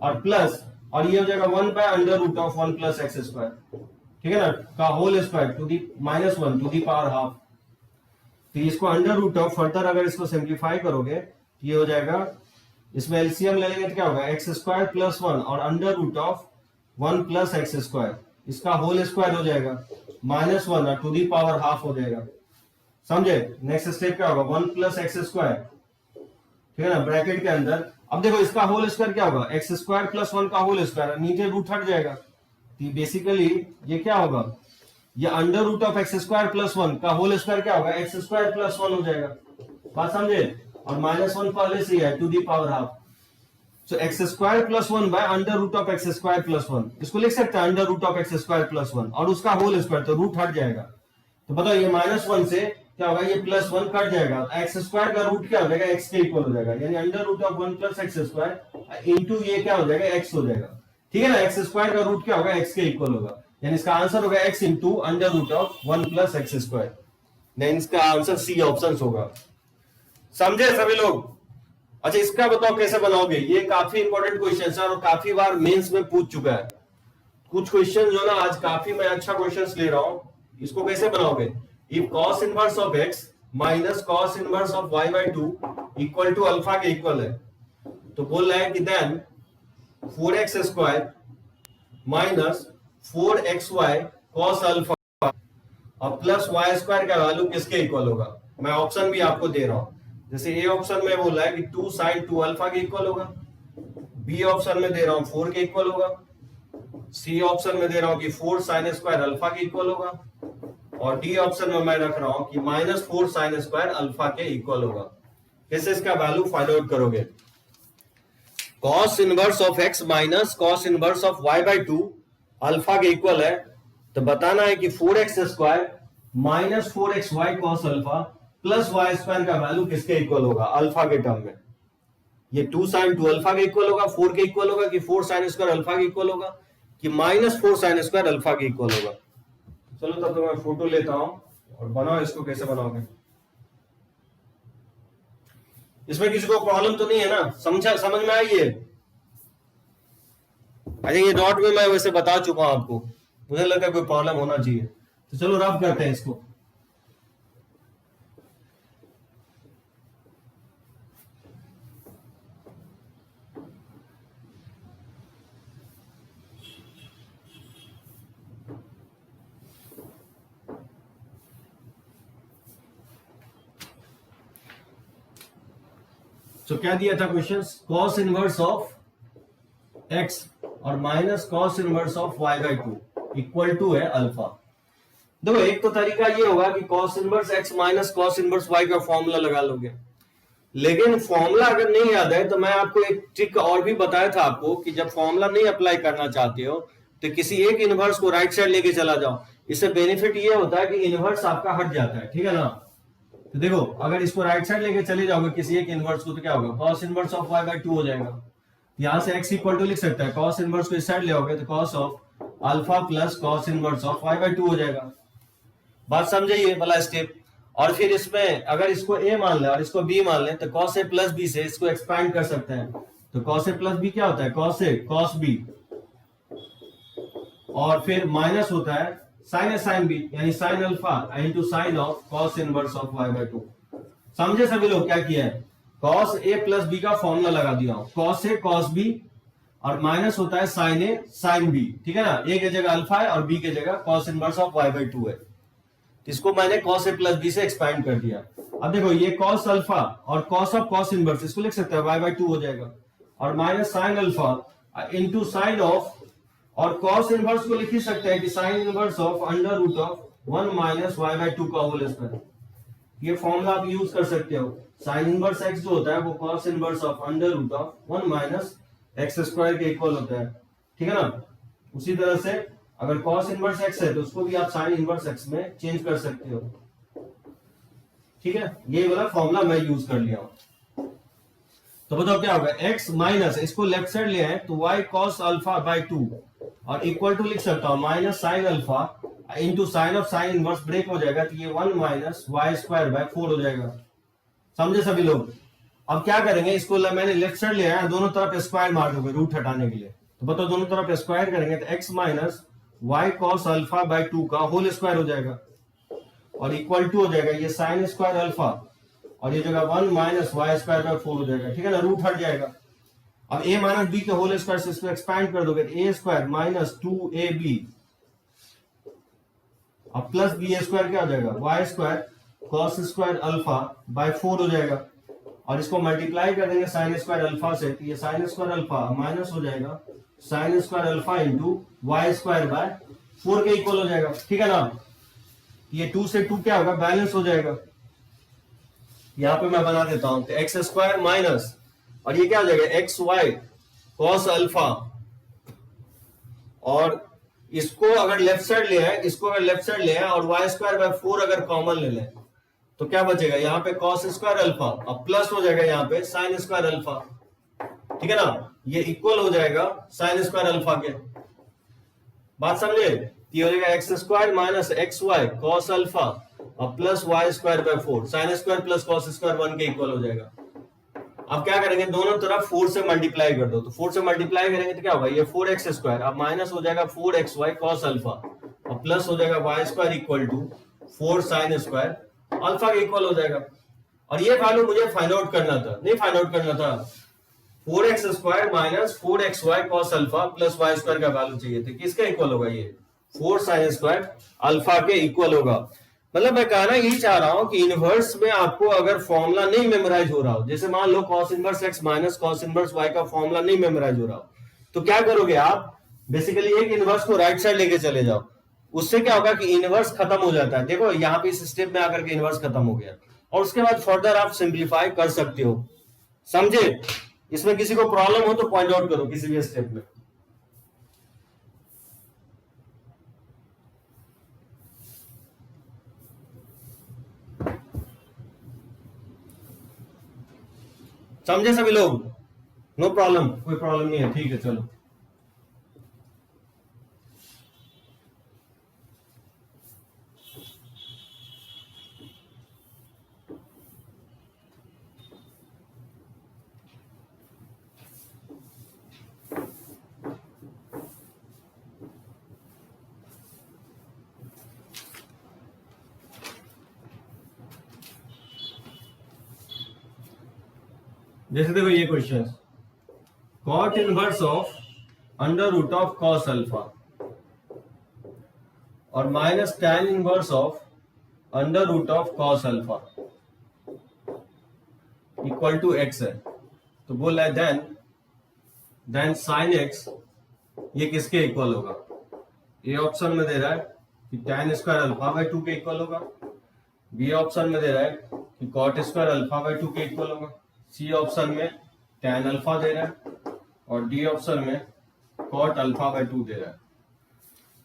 और प्लस, और ये हो जाएगा 1 by under root of 1 plus x square, ठीक है ना, का whole square to the -1 to the power half. तो इसको अंडर रूट ऑफ, फर्दर अगर इसको सिंप्लीफाई करोगे तो ये हो जाएगा, इसमें एलसीएम ले लेंगे तो क्या होगा, एक्स स्क्वायर प्लस 1 और under root of 1 plus x square, इसका होल स्क्वायर हो जाएगा -1 और टू दी पावर हाफ हो जाएगा। समझे, नेक्स्ट स्टेप क्या होगा, 1 प्लस एक्स स्क्वायर, ठीक है ना, ब्रैकेट के अंदर। अब देखो इसका होल स्क्वायर क्या होगा, एक्स स्क्वायर प्लस 1 का होल स्क्वायर, नीचे रूट हट जाएगा, तो बेसिकली ये क्या होगा, ये under root of x square plus 1 का होल स्क्वायर क्या होगा, एक्स स्क्वायर प्लस 1 हो जाएगा। बात समझे, और -1 पहले से है to the power half, so x square plus 1 by under root of x square plus 1, इसको लिख सकते हैं under root of x square plus 1 और उसका होल स्क्वायर, तो रूट हट जाएगा। तो बताओ ये -1 से क्या होगा, ये +1 कट जाएगा, एक्स स्क्वायर का रूट क्या हो जाएगा, एक्स के इक्वल हो जाएगा, यानी under root of 1 plus x square into ये क्या हो जाएगा, एक्स हो जाएगा, ठीक है ना। एक्स स्क्वायर का रूट क्या होगा, एक्स के इक्वल होगा, यानी इसका आंसर होगा x into under root of 1 plus x square, यानी इसका आंसर सी ऑप्शन होगा। समझे सभी लोग। अच्छा इसका बताओ कैसे बनाओगे, ये काफी इंपॉर्टेंट क्वेश्चन है और काफी बार मेंस में पूछ चुका है। कुछ क्वेश्चन जो ना आज काफी मैं अच्छा क्वेश्चंस ले रहा हूं, इसको कैसे बनाओगे, if cos inverse of x minus cos inverse of y by 2 equal to alpha के इक्वल है, तो बोल रहा है कि then 4x square minus 4xy cos alpha और प्लस y स्क्वायर का वैल्यू किसके इक्वल होगा। मैं ऑप्शन भी आपको दे रहा हूं, जैसे ए ऑप्शन में बोल रहा है कि 2 sin 2 अल्फा के इक्वल होगा, बी ऑप्शन में दे रहा हूं 4 के इक्वल होगा, सी ऑप्शन में दे रहा हूं कि 4 sin स्क्वायर अल्फा के इक्वल होगा, और डी ऑप्शन में मैं रख रहा हूं कि -4 sin स्क्वायर अल्फा के इक्वल होगा। कैसे इसका वैल्यू फाइंड आउट करोगे, cos inverse of x minus cos inverse of y by 2 alpha के इक्वल है, तो बताना है कि 4x square minus 4xy cos alpha plus y square का वैल्यू किसके इक्वल होगा, अल्फा के टर्म में। ये 2 sin 2 अल्फा के इक्वल होगा, 4 के इक्वल होगा, कि 4 sin स्क्वायर अल्फा के इक्वल होगा, कि -4 sin स्क्वायर अल्फा के इक्वल होगा। चलो तब तो मैं फोटो लेता हूं और बनाओ इसको, कैसे बनाओगे। इसमें किसी को प्रॉब्लम तो नहीं है ना? समझ में आई है? आई थिंक ये डॉट में मैं वैसे बता चुका हूं आपको, मुझे लगा कोई प्रॉब्लम होना चाहिए। तो चलो रब करते हैं इसको। तो क्या दिया था question? Cos inverse of x और minus cos inverse of y by two equal to है अल्फा। देखो एक तो तरीका ये होगा कि cos inverse x minus cos inverse y का फॉर्मूला लगा लोगे, लेकिन फॉर्मूला अगर नहीं याद है तो मैं आपको एक ट्रिक और भी बताया था आपको कि जब फॉर्मूला नहीं अप्लाई करना चाहते हो तो किसी एक इनवर्स को राइट साइड लेके चला जाओ। इससे बेनिफिट ये होता है कि इनवर्स आपका हट जाता है, ठीक है ना? तो देखो अगर इसको राइट साइड लेके चले जाओगे किसी एक इनवर्स को तो क्या होगा? Cos inverse of y by two हो जाएगा। यहां से x इक्वल टू लिख सकता है, कॉस इनवर्स को इस साइड ले आओगे तो cos of alpha plus cos inverse of y by two हो जाएगा। बात समझिए वाला स्टेप। और फिर इसमें अगर इसको a मान ले और इसको b मान ले तो कॉस a प्लस बी से इसको एक्सपैंड कर सकते हैं। तो कॉस a प्लस बी क्या होता है? कॉस a कॉस b, और फिर माइनस होता है साइन a साइन b, यानी sine alpha into sine of cos inverse of y by two. समझे सभी लोग क्या किया है? कॉस a प्लस बी का फॉर्मूला लगा दिया हूं, कॉस a कॉस b और माइनस होता है साइन a साइन b, ठीक है ना? a की जगह अल्फा है और b की जगह cos inverse of y by two है। इसको मैंने कॉस a प्लस बी से एक्सपैंड कर दिया। अब देखो ये कॉस अल्फा और कॉस ऑफ कॉस इनवर्स इसको लिख सकते हैं वाई बाई टू हो जाएगा, और minus sine alpha into sine of, और कॉस इनवर्स को लिख ही सकते हैं कि sine inverse of under root of 1 minus y by two का होल स्क्वायर। ये फॉर्मूला आप यूज कर सकते हो। साइन इनवर्स एक्स जो होता है वो cos inverse of under root of 1 minus x square के इक्वल होता है, ठीक है ना? उसी तरह से अगर कॉस इनवर्स एक्स है तो उसको भी आप साइन इनवर्स एक्स में चेंज कर सकते हो, ठीक है? ये वाला फॉर्मूला मैं यूज कर लिया हूं। तो बताओ क्या होगा? x माइनस इसको लेफ्ट साइड ले आए तो y cos alpha by two, और इक्वल टू लिख सकता हूं minus sine alpha into sine of sine inverse break हो जाएगा तो ये 1 माइनस वाई स्क्वायर बाय 4 हो जाएगा। समझे सभी लोग? अब क्या करेंगे? इसको मैंने लेफ्ट साइड ले आया, दोनों तरफ स्क्वायर मार दोगे रूट हटाने के लिए। तो बताओ दोनों तरफ स्क्वायर करेंगे तो x minus y cos alpha by two का होल स्क्वायर हो जाएगा, और इक्वल टू हो जाएगा ये साइन स्क्वायर अल्फा, और ये जगह 1 माइनस वाई स्क्वायर बाय 4 हो जाएगा, ठीक है ना? रूट हट जाएगा। अब a माइनस बी के होल स्क्वायर से इसको एक्सपैंड कर दोगे तो ए स्क्वायर माइनस 2ab, अब प्लस बी स्क्वायर क्या हो जाएगा? Y square cos square alpha by 4 हो जाएगा, और इसको मल्टीप्लाई कर देंगे साइन स्क्वायर अल्फा से तो ये साइन स्क्वायर अल्फा माइनस हो जाएगा sine square alpha into y square by 4 के इक्वल हो जाएगा, ठीक है ना? ये 2 से 2 क्या होगा? बैलेंस हो जाएगा। यहां पे मैं बना देता हूं तो एक्स स्क्वायर माइनस, और ये क्या हो जाएगा? एक्स वाई कॉस अल्फा, और इसको अगर लेफ्ट साइड ले आए, इसको अगर लेफ्ट साइड ले आए और वाई स्क्वायर बाय 4 अगर कॉमन ले लें तो क्या बचेगा? यहाँ पे कॉस स्क्वायर अल्फा, अब प्लस हो जाएगा यहाँ पे साइन स्क्वायर अल्फा, ठीक है ना? ये इक्वल हो जाएगा साइन स्क्वायर अल्फा के। बात समझे? ये हो जाएगा x square minus x y cos alpha और plus y square by 4, sine square plus cos square 1 के इक्वल हो जाएगा। अब क्या करेंगे? दोनों तरफ 4 से मल्टीप्लाई कर दो, तो 4 से मल्टीप्लाई करेंगे तो क्या होगा? ये 4x स्क्वायर अब माइनस हो जाएगा 4xy कॉस अल्फा, और प्लस हो जाएगा y square equal to 4 sine square alpha के इक्वल हो जाएगा। और ये वैल्यू मुझे फाइंड आउट करना था, नहीं फाइंड आउट करना था, 4x square minus 4xy cos alpha plus y square का वैल्यू चाहिए था। किसका इक्वल होगा? ये 4 साइन स्क्वायर अल्फा के इक्वल होगा। मतलब मैं कहना यही चाह रहा हूं कि इनवर्स में आपको अगर फॉर्मूला नहीं मेमोराइज हो रहा हो, जैसे मान लो cos inverse x minus cos inverse y का फॉर्मूला नहीं मेमोराइज हो रहा हो, तो क्या करोगे आप? बेसिकली एक इनवर्स को राइट साइड लेके चले जाओ। उससे क्या होगा कि इनवर्स खत्म हो जाता है। देखो यहाँ पे इस स्टेप में आकर के इनवर्स खत्म हो गया, और उसके बाद फर्दर आप सिंप्लीफाई कर सकते हो। समझे? इसमें किसी को प्रॉब्लम हो तो पॉइंट आउट करो किसी भी स्टेप में। समझे सभी लोग? नो प्रॉब्लम, कोई प्रॉब्लम नहीं है, ठीक है चलो। जैसे देखो ये question, cot inverse of under root of cos alpha और minus tan inverse of under root of cos alpha equal to x है। तो बोल रहा है देन साइन एक्स ये किसके इक्वल होगा? ए ऑप्शन में दे रहा है कि टैन स्क्वायर अल्फा बाय 2 के इक्वल होगा, बी ऑप्शन में दे रहा है कि कॉट स्क्वायर अल्फा बाय 2 के इक्वल होगा, सी ऑप्शन में टैन अल्फा दे रहा है और डी ऑप्शन में कॉट अल्फा बाय 2 दे रहा है।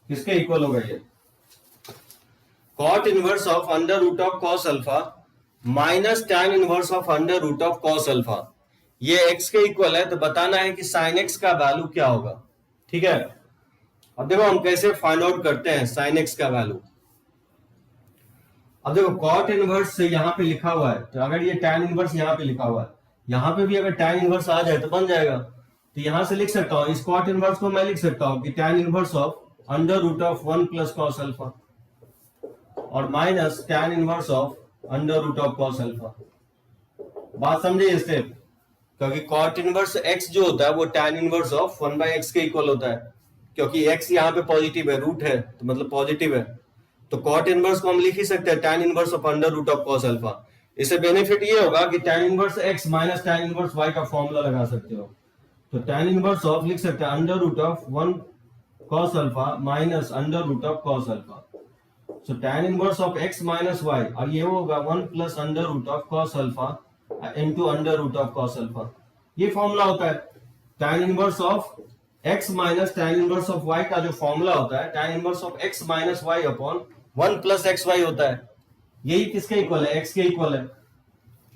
किसके इक्वल होगा ये? Cot inverse of under root of cos alpha minus tan inverse of under root of cos alpha, ये एक्स के इक्वल है। तो बताना है कि साइन एक्स का वैल्यू क्या होगा। ठीक है, अब देखो हम कैसे फाइंड आउट करते हैं साइन एक्स का वैल्यू। अब देखो कॉट इनवर्स से यहां पे लिखा हुआ है, तो अगर ये टैन इनवर्स यहां पे लिखा हुआ है, यहां पे भी अगर टैन इनवर्स आ जाए तो बन जाएगा। तो यहां से लिख सकता हूं, इस कॉट इनवर्स को मैं लिख सकता हूं कि tan inverse of under root of 1 plus cos alpha और minus tan inverse of under root of cos alpha. बात समझे इस स्टेप? क्योंकि कॉट इनवर्स x जो होता है वो टैन इनवर्स ऑफ 1/x के इक्वल होता है, क्योंकि x यहाँ पे पॉजिटिव है, रूट है तो मतलब पॉजिटिव है। तो कॉट इनवर्स को हम लिख ही सकते हैं tan inverse of under root of cos alpha. इससे बेनिफिट ये होगा कि tan inverse x minus tan inverse y का फॉर्मूला लगा सकते हो। तो टैन इनवर्स ऑफ लिख सकते हैं under root of 1 cos alpha minus under root of cos alpha. So tan inverse of x minus y, और ये होगा 1 plus under root of cos alpha into under root of cos alpha. ये फॉर्मूला होता है tan inverse of x minus tan inverse of y का जो फॉर्मूला होता है tan inverse of x minus y upon 1 plus xy होता है। यही किसके इक्वल है? x के इक्वल है।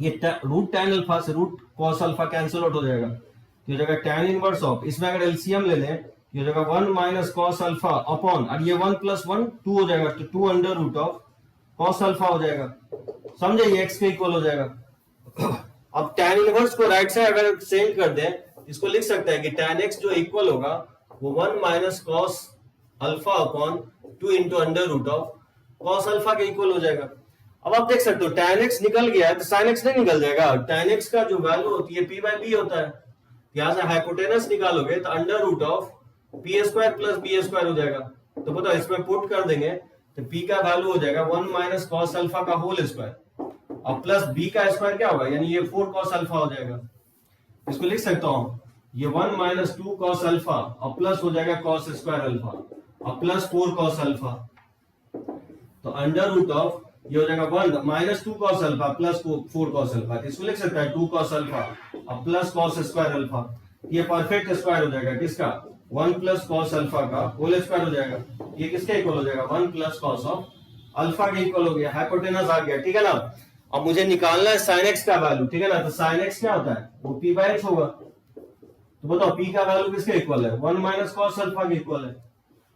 ये रूट टैन अल्फा से root cos alpha cancel out हो जाएगा, तो ये जगह टैन इनवर्स ऑफ, इसमें अगर एलसीएम ले लें ये जगह 1 माइनस कॉस अल्फा अपॉन, और ये 1 प्लस 1 2 हो जाएगा, तो 2 under root of cos alpha हो जाएगा। समझे? ये x के इक्वल हो जाएगा। अब टैन इनवर्स को राइट साइड अगर चेंज कर दें, इसको लिख सकते हैं कि टैन एक्स जो इक्वल होगा वो 1 minus cos alpha upon 2 into under root of cos alpha के इक्वल हो जाएगा। अब आप देख सकते हो टैन एक्स निकल गया है तो साइन एक्स नहीं निकल जाएगा। टैन एक्स का जो वैल्यू होती है पी बाई बी होता है। यहां से हाइपोटेनस निकालोगे तो under root of p square plus B square हो जाएगा। तो बताओ इसमें पुट कर देंगे तो पी का वैल्यू हो जाएगा 1 माइनस कॉस अल्फा का होल स्क्वायर और प्लस बी का स्क्वायर क्या होगा, यानी ये 4 कॉस अल्फा हो जाएगा। इसको लिख सकता हूं ये 1 माइनस 2 कॉस अल्फा और प्लस हो जाएगा कॉस स्क्वायर अल्फा और प्लस 4 कॉस अल्फा। तो अंडर रूट ऑफ ये हो जाएगा 1 minus 2 cos alpha plus 4 cos alpha. इसको लिख सकता है 2 कॉस अल्फा और प्लस कॉस स्क्वायर अल्फा। ये परफेक्ट स्क्वायर हो जाएगा किसका? 1 प्लस कॉस अल्फा का होल स्क्वायर हो जाएगा। ये किसके इक्वल हो जाएगा? 1 प्लस कॉस ऑफ अल्फा के इक्वल हो गया। हाइपोटेनस आ गया। ठीक है ना? अब मुझे निकालना है साइन एक्स का वैल्यू। ठीक है ना? तो साइन एक्स क्या होता है? वो पी बाई एक्स होगा। तो बताओ पी का वैल्यू किसके इक्वल है? 1 माइनस कॉस अल्फा के इक्वल है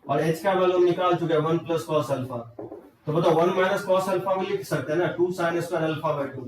और एच का वैल्यू निकाल चुके हैं 1 प्लस कॉस अल्फा। तो बताओ 1 माइनस कॉस अल्फा को लिख सकते हैं ना 2 साइन स्क्वायर अल्फा बाय 2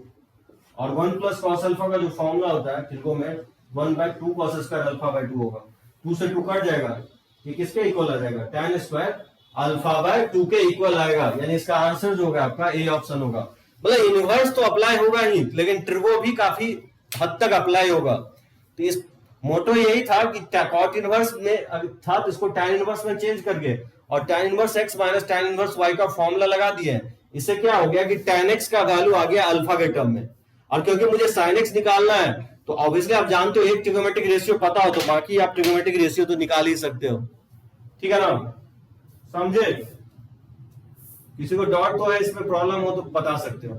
और 1 प्लस कॉस अल्फा का जो फॉर्मूला होता है त्रिकोण में 1 by 2 cos square alpha by 2 होगा। 2 से 2 कट जाएगा, ये किसके इक्वल आ जाएगा? tan स्क्वायर अल्फा बाय 2 के इक्वल आएगा। यानी इसका आंसर जो होगा आपका ए ऑप्शन होगा। मतलब इनवर्स तो अप्लाई होगा ही लेकिन ट्रिगो भी काफी हद तक अप्लाई होगा। तो इस मोटो यही था कि कॉट इनवर्स में था तो इसको tan इनवर्स में चेंज करके और tan inverse x minus tan inverse y का फॉर्मूला लगा दिए। इससे क्या हो गया कि tan x का वैल्यू आ गया अल्फा के टर्म में। और क्योंकि मुझे sin x निकालना है तो ऑब्वियसली आप जानते हो एक ट्रिगोमेट्रिक रेशियो पता हो तो बाकी आप ट्रिगोमेट्रिक रेशियो तो निकाल ही सकते हो। ठीक है ना? समझे? किसी को डॉट तो है इसमें प्रॉब्लम हो तो बता सकते हो।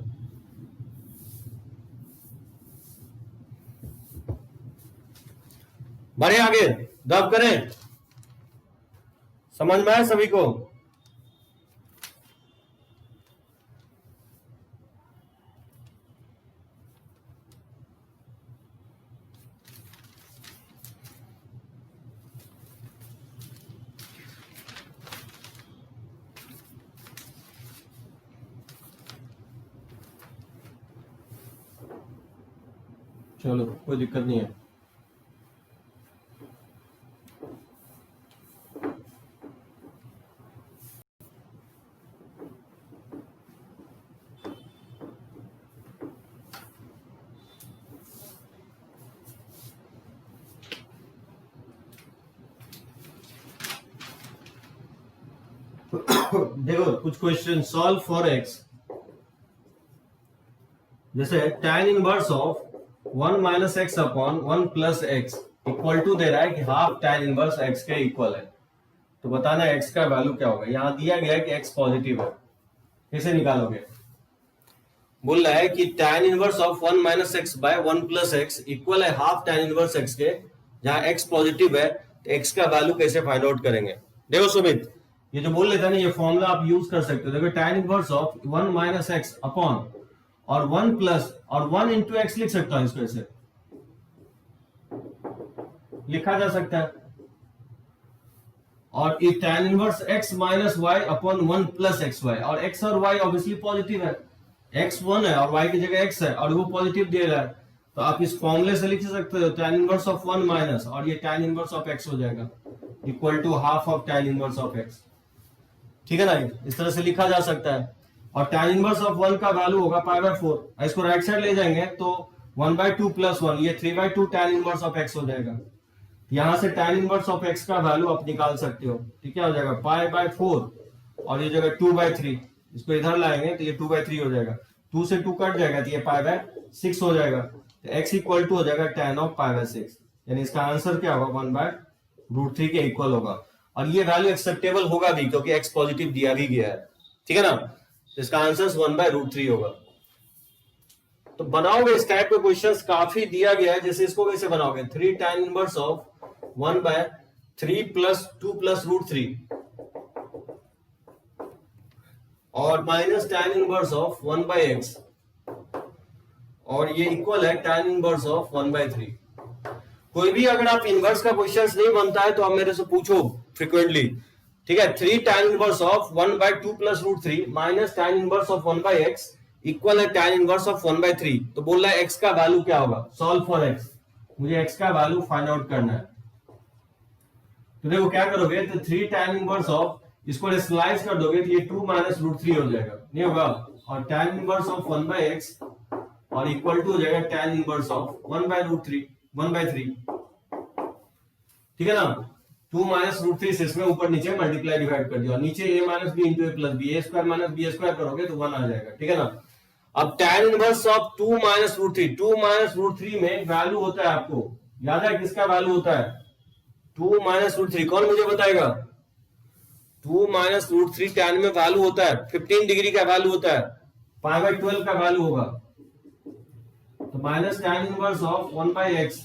बढ़े आगे दब करें। समझ में आया सभी को? चलो कोई दिक्कत नहीं है। देखो कुछ क्वेश्चन सॉल्व फॉर एक्स, जैसे tan inverse of 1 minus x upon 1 plus x equal to दे रहा है कि हाफ tan इनवर्स एक्स के इक्वल है। तो बताना एक्स का वैल्यू क्या होगा। यहां दिया गया है कि एक्स पॉजिटिव है, कैसे निकालोगे। बोल रहा है कि tan inverse of 1 minus x by 1 plus x equal है हाफ tan इनवर्स एक्स के, जहां एक्स पॉजिटिव है तो एक्स का वैल्यू कैसे फाइंड आउट करेंगे। देखो सुमित, ये जो बोल लेता है ना, ये फॉर्मूला आप यूज कर सकते हो। देखो tan inverse of 1 minus x upon और 1 प्लस और 1 इंटू एक्स लिख सकता हूं, इसको ऐसे लिखा जा सकता है। और ये tan inverse x minus y upon 1 plus x y, और x और y ऑब्वियसली पॉजिटिव है, x 1 है और y की जगह x है और वो पॉजिटिव दे रहा है, तो आप इस फॉर्मूले से लिख सकते हो tan इनवर्स ऑफ 1 माइनस और ये tan इनवर्स ऑफ x हो जाएगा equal to half of tan inverse of x। ठीक है ना, इस तरह से लिखा जा सकता है। और tan इनवर्स ऑफ 1 का वैल्यू होगा π/4, इसको राइट साइड ले जाएंगे तो 1/2 प्लस 1, ये 3/2 tan इनवर्स ऑफ x हो जाएगा। यहां से tan इनवर्स ऑफ x का वैल्यू आप निकाल सकते हो। ठीक है, हो जाएगा π/4 और ये जगह 2/3, इसको इधर लाएंगे तो ये 2/3 हो जाएगा, 2 से 2 कट जाएगा तो ये π/6 हो जाएगा। तो x इक्वल टू हो जाएगा tan ऑफ π/6, यानी इसका आंसर क्या होगा 1/√3 के इक्वल होगा। और ये वैल्यू एक्सेप्टेबल होगा भी क्योंकि x पॉजिटिव दिया भी गया है। ठीक है ना, तो इसका आंसर 1/√3 होगा। तो बनाओगे इस टाइप के क्वेश्चंस काफी दिया गया है। जैसे इसको कैसे बनाओगे, 3 tan inverse of 1/3 plus 2 plus √3 और minus tan inverse of 1/x और ये इक्वल है tan इनवर्स ऑफ 1/3। कोई भी अगर आप इनवर्स का क्वेश्चंस नहीं बनता है तो आप मेरे से पूछो फ्रिक्वेंटली। ठीक है, 3 tan inverse of 1/2 plus √3 minus tan inverse of 1/x equal है tan इनवर्स ऑफ 1/3। तो बोल रहा है x का वैल्यू क्या होगा, सॉल्व फॉर x, मुझे x का वैल्यू फाइंड आउट करना है। तो देखो क्या करोगे, तो 3 tan इनवर्स ऑफ, इसको स्लाइस कर दोगे तो ये 2 माइनस √3 हो जाएगा, नहीं होगा, और tan इनवर्स ऑफ 1/x और इक्वल टू हो जाएगा tan इनवर्स ऑफ 1/3। ठीक है ना, 2 माइनस √3 से इसमें ऊपर नीचे मल्टीप्लाई डिवाइड कर दिया, नीचे a minus b into a plus b, a square minus B square करोगे तो 1 आ जाएगा। ठीक है ना, अब tan इनवर्स ऑफ 2 माइनस √3 में वैल्यू होता है, आपको याद है किसका वैल्यू होता है, 2 माइनस √3, कौन मुझे बताएगा। 2 माइनस √3 tan में वैल्यू होता है 15 डिग्री का वैल्यू होता है, π/12 का वैल्यू होगा। तो minus tan inverse of 1/x,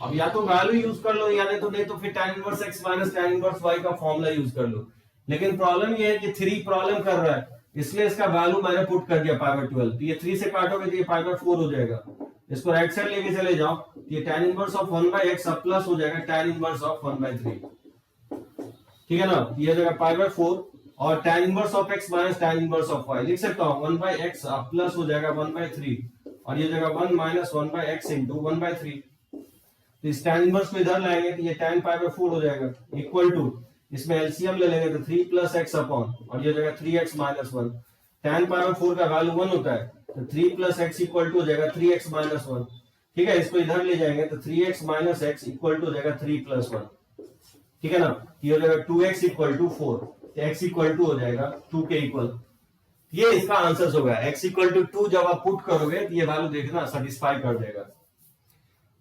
अब या तो वैल्यू यूज कर लो या नहीं तो फिर tan inverse x minus tan inverse y का फॉर्मूला यूज कर लो। लेकिन प्रॉब्लम ये है कि 3 प्रॉब्लम कर रहा है, इसलिए इसका वैल्यू मैंने पुट कर दिया π/12। तो ये 3 से काटोगे तो ये π/4 हो जाएगा, इसको राइट साइड लेके चले जाओ, ये tan इनवर्स ऑफ 1/x अब प्लस हो जाएगा tan इनवर्स ऑफ 1/3। ठीक है ना, ये जगह π/4 और tan inverse of x minus tan inverse of y लिख सकता हूं, 1/x अब प्लस हो जाएगा 1/3 और ये जगह 1 माइनस 1/x इंटू 1/3। तो इस tan इनवर्स को इधर लाएंगे तो ये tan π/4 हो जाएगा इक्वल टू, इसमें एलसीएम ले लेंगे तो 3 प्लस x अपॉन और ये जगह 3x माइनस 1, tan π/4 का वैल्यू 1 होता है तो 3 प्लस x इक्वल टू हो जाएगा 3x माइनस 1। ठीक है, इसको इधर ले जाएंगे तो 3x minus x equal to हो जाएगा 3 प्लस 1। ठीक है ना, ये हो जाएगा 2x इक्वल टू 4, तो x इक्वल टू हो जाएगा 2 के इक्वल। ये इसका आंसर होगा, x इक्वल टू 2 जब आप पुट करोगे तो ये वैल्यू देखना सेटिस्फाई कर देगा।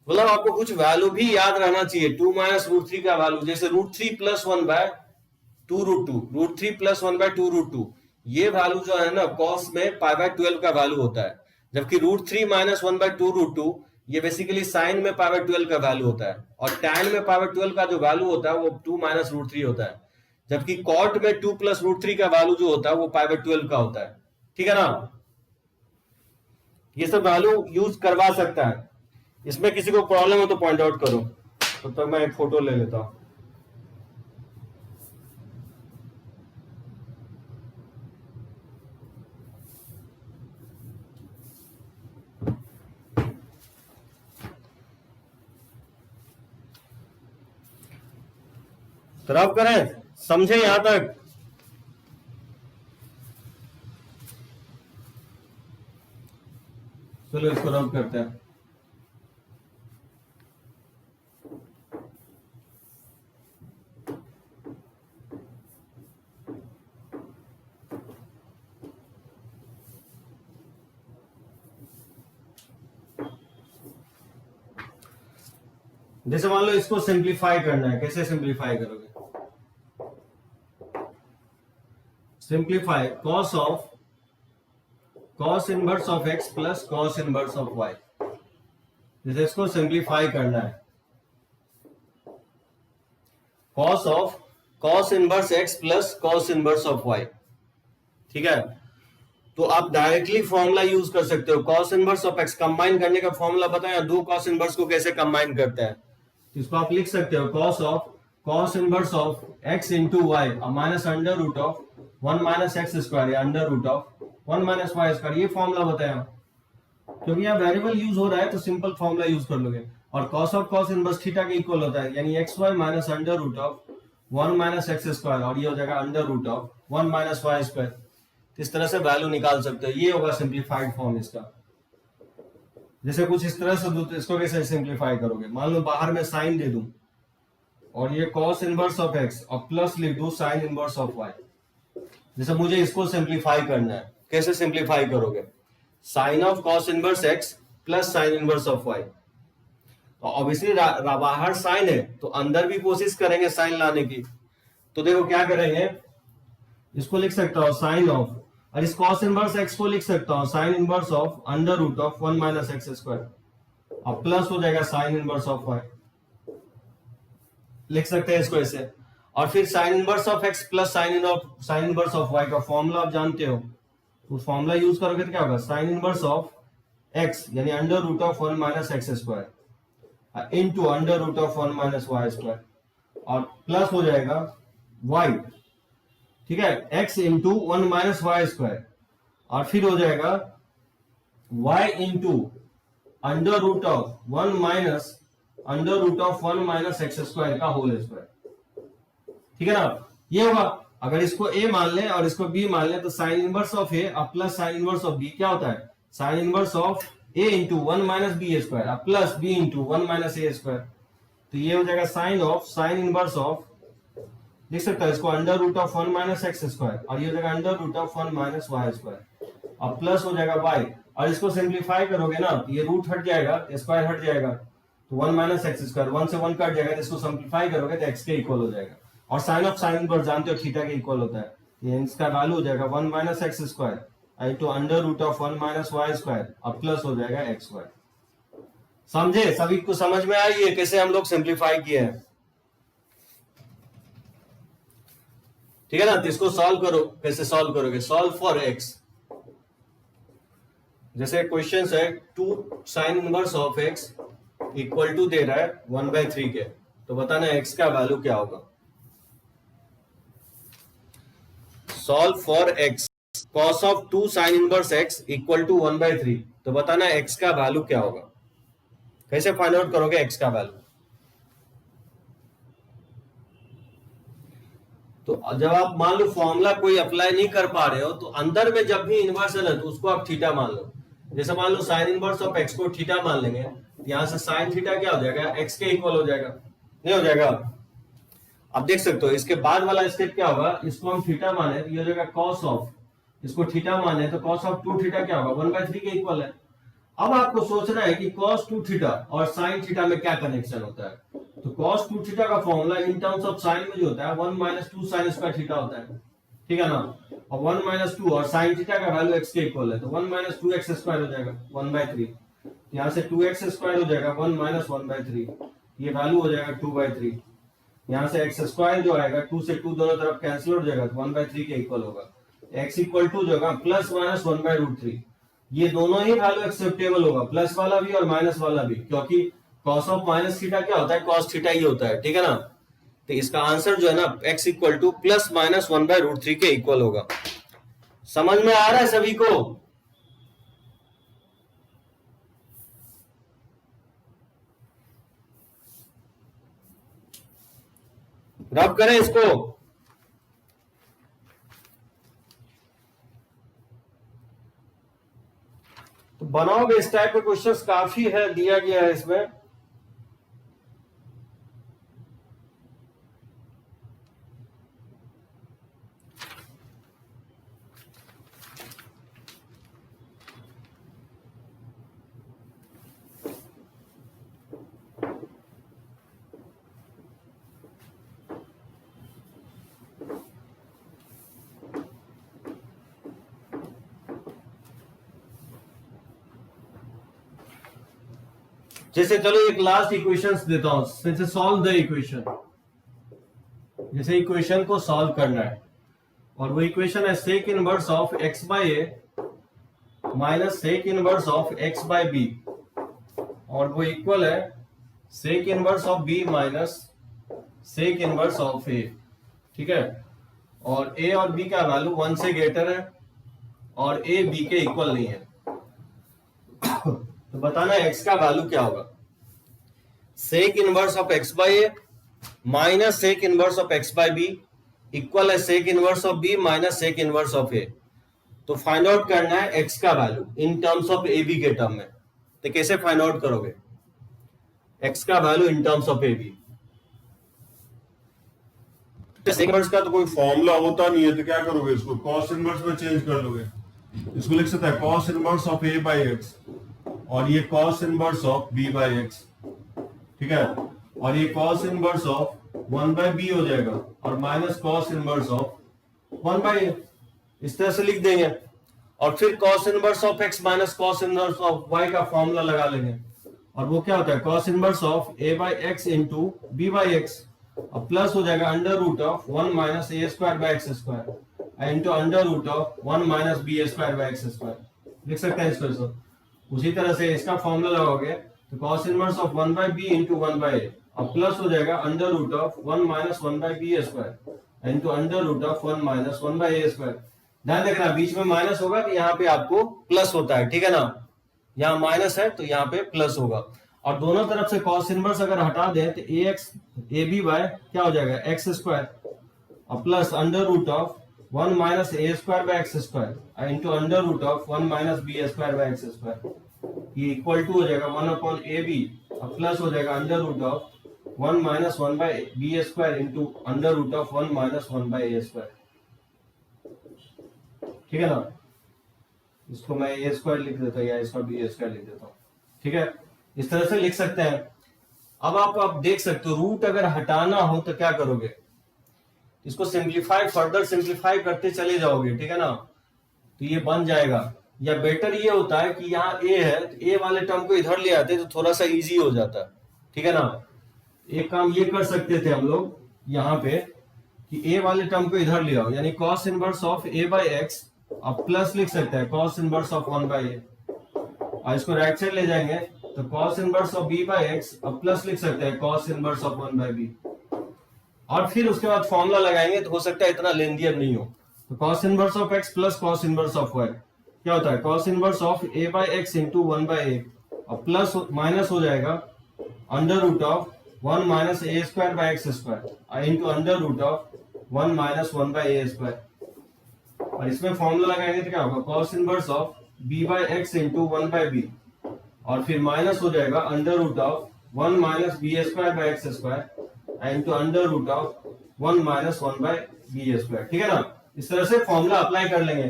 मतलब आपको कुछ वैल्यू भी याद रहना चाहिए, 2 माइनस √3 का वैल्यू, जैसे √3 प्लस 1/2 √3 प्लस 1/2 ये वैल्यू जो है ना कॉस में π/12 का वैल्यू होता है, जबकि √3 माइनस 1/2 ये बेसिकली साइन में π/12 का वैल्यू होता है, और tan में π/12 का जो वैल्यू होता है वो 2 माइनस √3 होता है, जबकि कॉट में 2 प्लस √3 का वैल्यू जो होता है वो π/12 का होता है। ठीक है ना, ये सब वैल्यू यूज करवा सकता है। इसमें किसी को प्रॉब्लम हो तो पॉइंट आउट करो, तो मैं एक फोटो ले लेता हूं। तो अब करें, समझे यहां तक। चलो इसको रब करते हैं। जैसे मान लो इसको सिंप्लीफाई करना है, कैसे सिंप्लीफाई करोगे? Simplify cos inverse of x plus cos inverse of y। जैसे इसको सिंप्लीफाई करना है, cos inverse x plus cos inverse of y, ठीक है। तो आप डायरेक्टली फॉर्मूला यूज कर सकते हो, cos inverse of x combine करने का फॉर्मूला बताया, दो cos इनवर्स को कैसे कंबाइन करते हैं। तो इसको आप लिख सकते हो cos inverse of x into y minus under root of 1 minus x square या under root of 1 minus Y square, ये फॉर्मूला बताया। क्योंकि यहाँ वेरिएबल यूज हो रहा है तो सिंपल फॉर्मूला यूज कर लोगे। और cos of cos inverse theta के इक्वल होता है, यानी x y minus under root of 1 minus x square, और ये हो जाएगा under root of 1 minus Y square. इस तरह से वैल्यू निकाल सकते हो, ये होगा सिंप्लीफाइड फॉर्म इसका। जैसे कुछ इस तरह से दो तो इसको कैसे सिंप्लीफाई करोगे? मान लो बाहर में साइन दे दूं और ये cos इनवर्स ऑफ x और प्लस लिख दूं साइन इनवर्स ऑफ y। जैसे मुझे इसको सिंप्लीफाई करना है, कैसे सिंप्लीफाई करोगे? Sine of cos inverse x plus sine inverse of y। तो ऑब्वियसली बाहर साइन है तो अंदर भी कोशिश करेंगे साइन लाने की। तो देखो क्या करेंगे, इसको लिख सकता हूं साइन ऑफ, और इस cos इनवर्स x को लिख सकता हूं sine inverse of under root of 1 minus x square, और प्लस हो जाएगा साइन इनवर्स ऑफ y। लिख सकते हैं इसको ऐसे। और फिर sign inverse of x plus sine inverse of y का फॉर्मूला आप जानते हो, उस फॉर्मूला यूज करोगे तो क्या होगा? साइन इनवर्स ऑफ x यानी under root of 1 minus x square into under root of 1 minus Y square, और प्लस हो जाएगा y, ठीक है, x into 1 minus Y square, और फिर हो जाएगा y into under root of 1 minus x square का होल स्क्वायर, ठीक है ना। ये होगा, अगर इसको a मान ले और इसको b मान ले तो साइन इनवर्स ऑफ a और plus sine inverse of b क्या होता है? Sine inverse of a into 1 minus B square और प्लस b इंटू 1 माइनस ए स्क्वायर। तो ये हो जाएगा साइन इनवर्स ऑफ, लिख सकता है इसको under root of 1 minus x square, और ये हो जाएगा under root of 1 minus Y square, और प्लस हो जाएगा y। और इसको सिंप्लीफाई करोगे ना, ये रूट हट जाएगा, स्क्वायर हट जाएगा, तो 1 माइनस एक्स स्क्वायर 1 से 1 कट जाएगा, तो इसको सिंप्लीफाई करोगे तो x के इक्वल हो जाएगा। और साइन ऑफ साइन इनवर्स जानते हो थीटा के इक्वल होता है, ये इसका वैल्यू हो जाएगा 1 minus x square into under root of 1 minus Y square, और प्लस हो जाएगा एक्स स्क्वायर। समझे? सभी को समझ में आई है कैसे हम लोग सिंप्लीफाई किए हैं? ठीक है ना। तो इसको सॉल्व करो, कैसे सॉल्व करोगे? सॉल्व फॉर x, जैसे क्वेश्चन है 2 sine inverse of x equal to दे रहा है 1/3 के, तो बताना x का वैल्यू क्या होगा। Solve for x cos of 2 sine inverse x equal to 1/3, तो बताना x का वैल्यू क्या होगा। कैसे फाइंड आउट करोगे x का वैल्यू? तो जब आप मान लो फॉर्मूला कोई अप्लाई नहीं कर पा रहे हो तो अंदर में जब भी इनवर्स है ना तो उसको आप थीटा मान लो। जैसे मान लो साइन इनवर्स ऑफ x को थीटा मान लेंगे, यहां से साइन थीटा क्या हो जाएगा? x के इक्वल हो जाएगा, नहीं हो जाएगा? आप देख सकते हो इसके बाद वाला स्टेप क्या होगा, इसको हम थीटा माने तो ये हो जाएगा cos ऑफ, इसको थीटा माने तो cos ऑफ 2 थीटा क्या होगा? 1/3 के इक्वल है। अब आपको सोचना है कि cos 2 थीटा और sin थीटा में क्या कनेक्शन होता है। तो cos 2 थीटा का formula in terms of sin में जो होता है 1 माइनस 2 sin स्क्वायर थीटा होता है, ठीक है ना। और 1 माइनस 2 और sin थीटा का वैल्यू x के इक्वल है, तो 1 माइनस 2x स्क्वायर हो जाएगा 1/3, यहां से 2x स्क्वायर हो जाएगा 1 माइनस 1/3, ये वैल्यू हो जाएगा 2/3, यहां से x स्क्वायर जो आएगा 2 से 2 दोनों तरफ कैंसिल हो जाएगा, तो 1/3 के इक्वल होगा। x इक्वल टू जो होगा प्लस माइनस 1/√3, ये दोनों ही वैल्यू एक्सेप्टेबल होगा, प्लस वाला भी और माइनस वाला भी, क्योंकि cos ऑफ माइनस थीटा क्या होता है? cos थीटा ही होता है, ठीक है ना। तो इसका आंसर जो है ना x equal two plus minus 1/√3 के इक्वल होगा। समझ में आ रहा है सभी को? रब करें इसको। तो बनाओगे इस टाइप के क्वेश्चंस काफी है, दिया गया है इसमें। जैसे चलो एक लास्ट इक्वेशन देता हूं, जैसे सॉल्व द इक्वेशन, जैसे इक्वेशन को सॉल्व करना है और वो इक्वेशन है sec inverse of x by a minus sec inverse of x by B, और वो इक्वल है sec inverse of b minus sec inverse of a. ठीक है, और ए और बी का वैल्यू 1 से ग्रेटर है और ए बी के इक्वल नहीं है। तो बताना एक्स का वैल्यू क्या होगा। Sec inverse of x by a minus sec inverse of x by b equal है sec inverse of b minus sec inverse of a. तो फाइंड आउट करना है एक्स का value in terms of a b के टर्म में। तो कैसे फाइंड आउट करोगे एक्स का value in terms of a b? Sec inverse का तो कोई फॉर्मूला होता नहीं है, तो क्या करोगे, इसको कॉस इनवर्स में चेंज कर लोगे। इसको लिख सकता है cos inverse of A by x, और ये cos inverse of b by x. ठीक है, और ये cos inverse of 1 by b हो जाएगा और minus cos inverse of 1 by a, इस तरह से लिख देंगे। और फिर cos inverse of x minus cos inverse of y का फॉर्मूला लगा लेंगे, और वो क्या होता है cos inverse of A by x into B by x, और प्लस हो जाएगा under root of 1 minus A square by x square into under root of 1 minus B square by x square. लिख सकते हैं इसको। उसी तरह से इसका फॉर्मूला लगाओगे तो cos inverse of 1 by b into 1 by ए, और प्लस हो जाएगा under root of 1 minus 1 by B square into under root of 1 minus 1 by A square. ध्यान रखना बीच में माइनस होगा तो यहाँ पे आपको प्लस होता है। ठीक है ना, यहाँ माइनस है तो यहाँ पे प्लस होगा। और दोनों तरफ से cos इनवर्स अगर हटा दें तो A X A B by क्या हो जाएगा एक्स स्क्वायर, और plus under root of 1 minus A square by x square into under root of 1 minus B square by x square, ये इक्वल टू हो जाएगा 1 अपॉन ए बी, और प्लस हो जाएगा under root of 1 minus 1 by B square into under root of 1 minus 1 by A square. ठीक है ना, इसको मैं ए स्क्वायर लिख देता हूँ या इसका बी स्क्वायर लिख देता हूँ। ठीक है, इस तरह से लिख सकते हैं। अब आप देख सकते हो रूट अगर हटाना हो तो क्या करोगे, इसको सिंप्लीफाई फर्दर सिंप्लीफाई करते चले जाओगे। ठीक है ना, तो ये बन जाएगा, या बेटर ये होता है कि यहाँ ए है तो ए वाले टर्म को इधर ले आते तो थोड़ा सा इजी हो जाता है। ठीक है ना, एक काम ये कर सकते थे हम लोग यहाँ पे कि ए वाले टर्म को इधर ले आओ, यानी cos inverse of A by X, अब प्लस लिख सकते हैं cos इनवर्स ऑफ 1 बाई ए, और इसको राइट साइड ले जाएंगे तो cos inverse of b by X, अब प्लस लिख सकते हैं cos inverse of 1 by B, और फिर उसके बाद फॉर्मूला लगाएंगे तो हो सकता है इतना लेंदियर नहीं हो। तो cos inverse of x plus cos inverse of y क्या होता है cos inverse of a by x into 1 by ए, और प्लस माइनस हो जाएगा under root of 1 minus A square by x square into under root of 1 minus 1 by A square, और इसमें फॉर्मूला लगाएंगे तो क्या होगा cos inverse of b by x into 1 by B, और फिर माइनस हो जाएगा under root of 1 minus B square by x square into under root of 1 minus 1 by B square. ठीक है ना, इस तरह से फॉर्मूला अप्लाई कर लेंगे।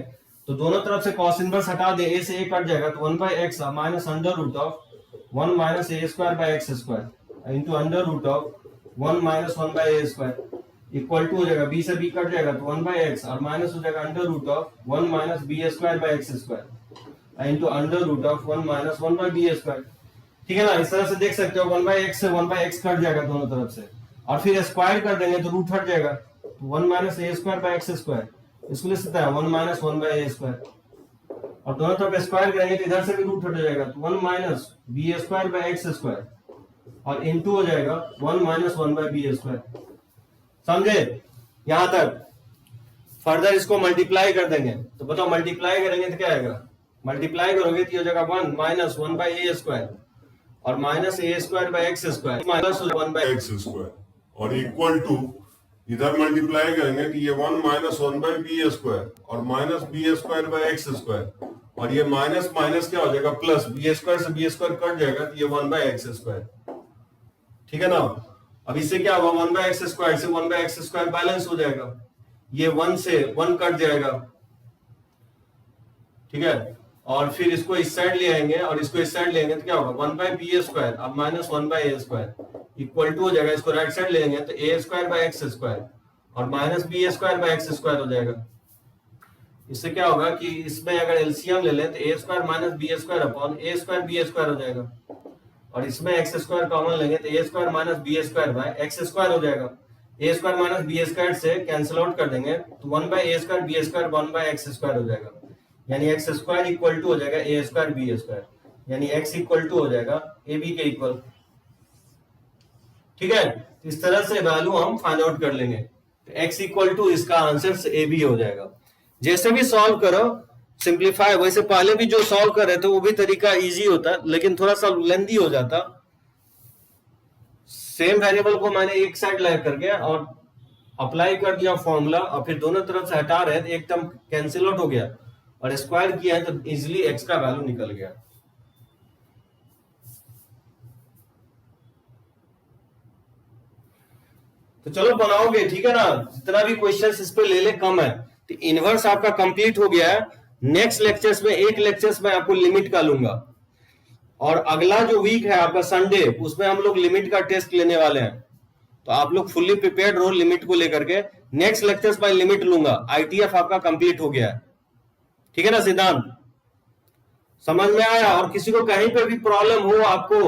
तो दोनों तरफ से cos इनवर्स हटा दे, ए से ए कट जाएगा तो 1 by X minus under root of 1 minus A square by x square into under root of 1 minus 1 by A square equal to हो जाएगा बी से बी कट जाएगा तो 1 बाई एक्स, और माइनस हो जाएगा under root of 1 minus B square by x square into under root of 1 minus 1 by B square. ठीक है ना, इस तरह से देख सकते हो 1 बाई एक्स से 1 बाई एक्स कट जाएगा दोनों तरफ से, और फिर स्क्वायर कर देंगे तो रूट हट जाएगा तो 1 minus A square by x square, इसको लिख सकता है 1 माइनस 1 बाई ए स्क्वायर, और दोनों तरफ स्क्वायर करेंगे तो इधर से भी रूट हट जाएगा तो 1 minus B square by x square, और इनटू हो जाएगा 1 माइनस 1 बाई बी स्क्वायर। समझे यहां तक? फर्दर इसको मल्टीप्लाई कर देंगे तो बताओ मल्टीप्लाई करेंगे तो क्या आएगा, मल्टीप्लाई करोगे तो हो जाएगा 1 माइनस 1 बाई ए स्क्वायर और minus A square by x square minus 1 by x square, और इक्वल टू इधर मल्टीप्लाई करेंगे तो ये 1 माइनस 1 बाई बी स्क्वायर और minus B square by x square, और ये माइनस माइनस क्या हो जाएगा प्लस, बी स्क्वायर से बी स्क्वायर कट जाएगा तो ये 1 बाई एक्स स्क्वायर। ठीक है ना, अब इससे क्या होगा 1 बाई एक्स स्क्वायर से 1 बाई एक्स स्क्वायर बैलेंस हो जाएगा, ये 1 से 1 कट जाएगा। ठीक है, और फिर इसको इस साइड ले आएंगे और इसको इस साइड लेंगे तो क्या होगा 1 बाई बी स्क्वायर अब minus 1 by A square equal to हो जाएगा, इसको राइट साइड लेंगे तो ए स्क्वायर बाई एक्स स्क्वायर और minus B square by x square हो जाएगा। इससे क्या होगा कि इसमें अगर एलसीएम ले लें तो ए square minus B square upon a square b square हो जाएगा, और इसमें एक्स स्क्वायर कॉमन लेंगे तो ए square minus B square by x square हो जाएगा। A square minus B square से कैंसिल आउट कर देंगे तो 1 by A square b square 1 by x square हो जाएगा, यानी एक्स स्क्वायर इक्वल टू हो जाएगा ए स्क्वायर बी स्क्वायर, यानी एक्स इक्वल टू हो जाएगा ए बी के इक्वल। ठीक है, इस तरह से वैल्यू हम फाइंड आउट कर लेंगे, तो एक्स इक्वल टू इसका आंसर ए बी हो जाएगा। जैसे भी सॉल्व करो सिंप्लीफाई, वैसे पहले भी जो सॉल्व कर रहे थे वो भी तरीका इजी होता लेकिन थोड़ा सा लेंदी हो जाता। सेम वेरिएबल को मैंने एक साइड ला करके और अप्लाई कर दिया फॉर्मूला, और फिर दोनों तरफ से हटा रहे थे, एक टर्म कैंसिल आउट हो गया और स्क्वायर किया है तो इजिली एक्स का वैल्यू निकल गया। तो चलो बनाओगे, ठीक है ना, जितना भी क्वेश्चंस इस पे ले ले कम है। तो इनवर्स आपका कंप्लीट हो गया है। नेक्स्ट लेक्चर्स में एक लेक्चर्स में आपको लिमिट का लूंगा, और अगला जो वीक है आपका संडे, उसमें हम लोग लिमिट का टेस्ट लेने वाले हैं। तो आप लोग फुल्ली प्रिपेयर्ड रहो लिमिट को लेकर के। नेक्स्ट लेक्चर्स में लिमिट लूंगा। आईटीएफ आपका कंप्लीट हो गया है, ठीक है ना सिद्धांत, समझ में आया? और किसी को कहीं पे भी प्रॉब्लम हो आपको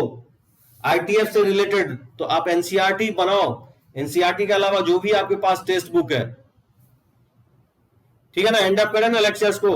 आईटीएफ से रिलेटेड तो आप एनसीईआरटी बनाओ, एनसीईआरटी के अलावा जो भी आपके पास टेक्स्ट बुक है, ठीक है ना। एंड अप करें ना लेक्चर्स को।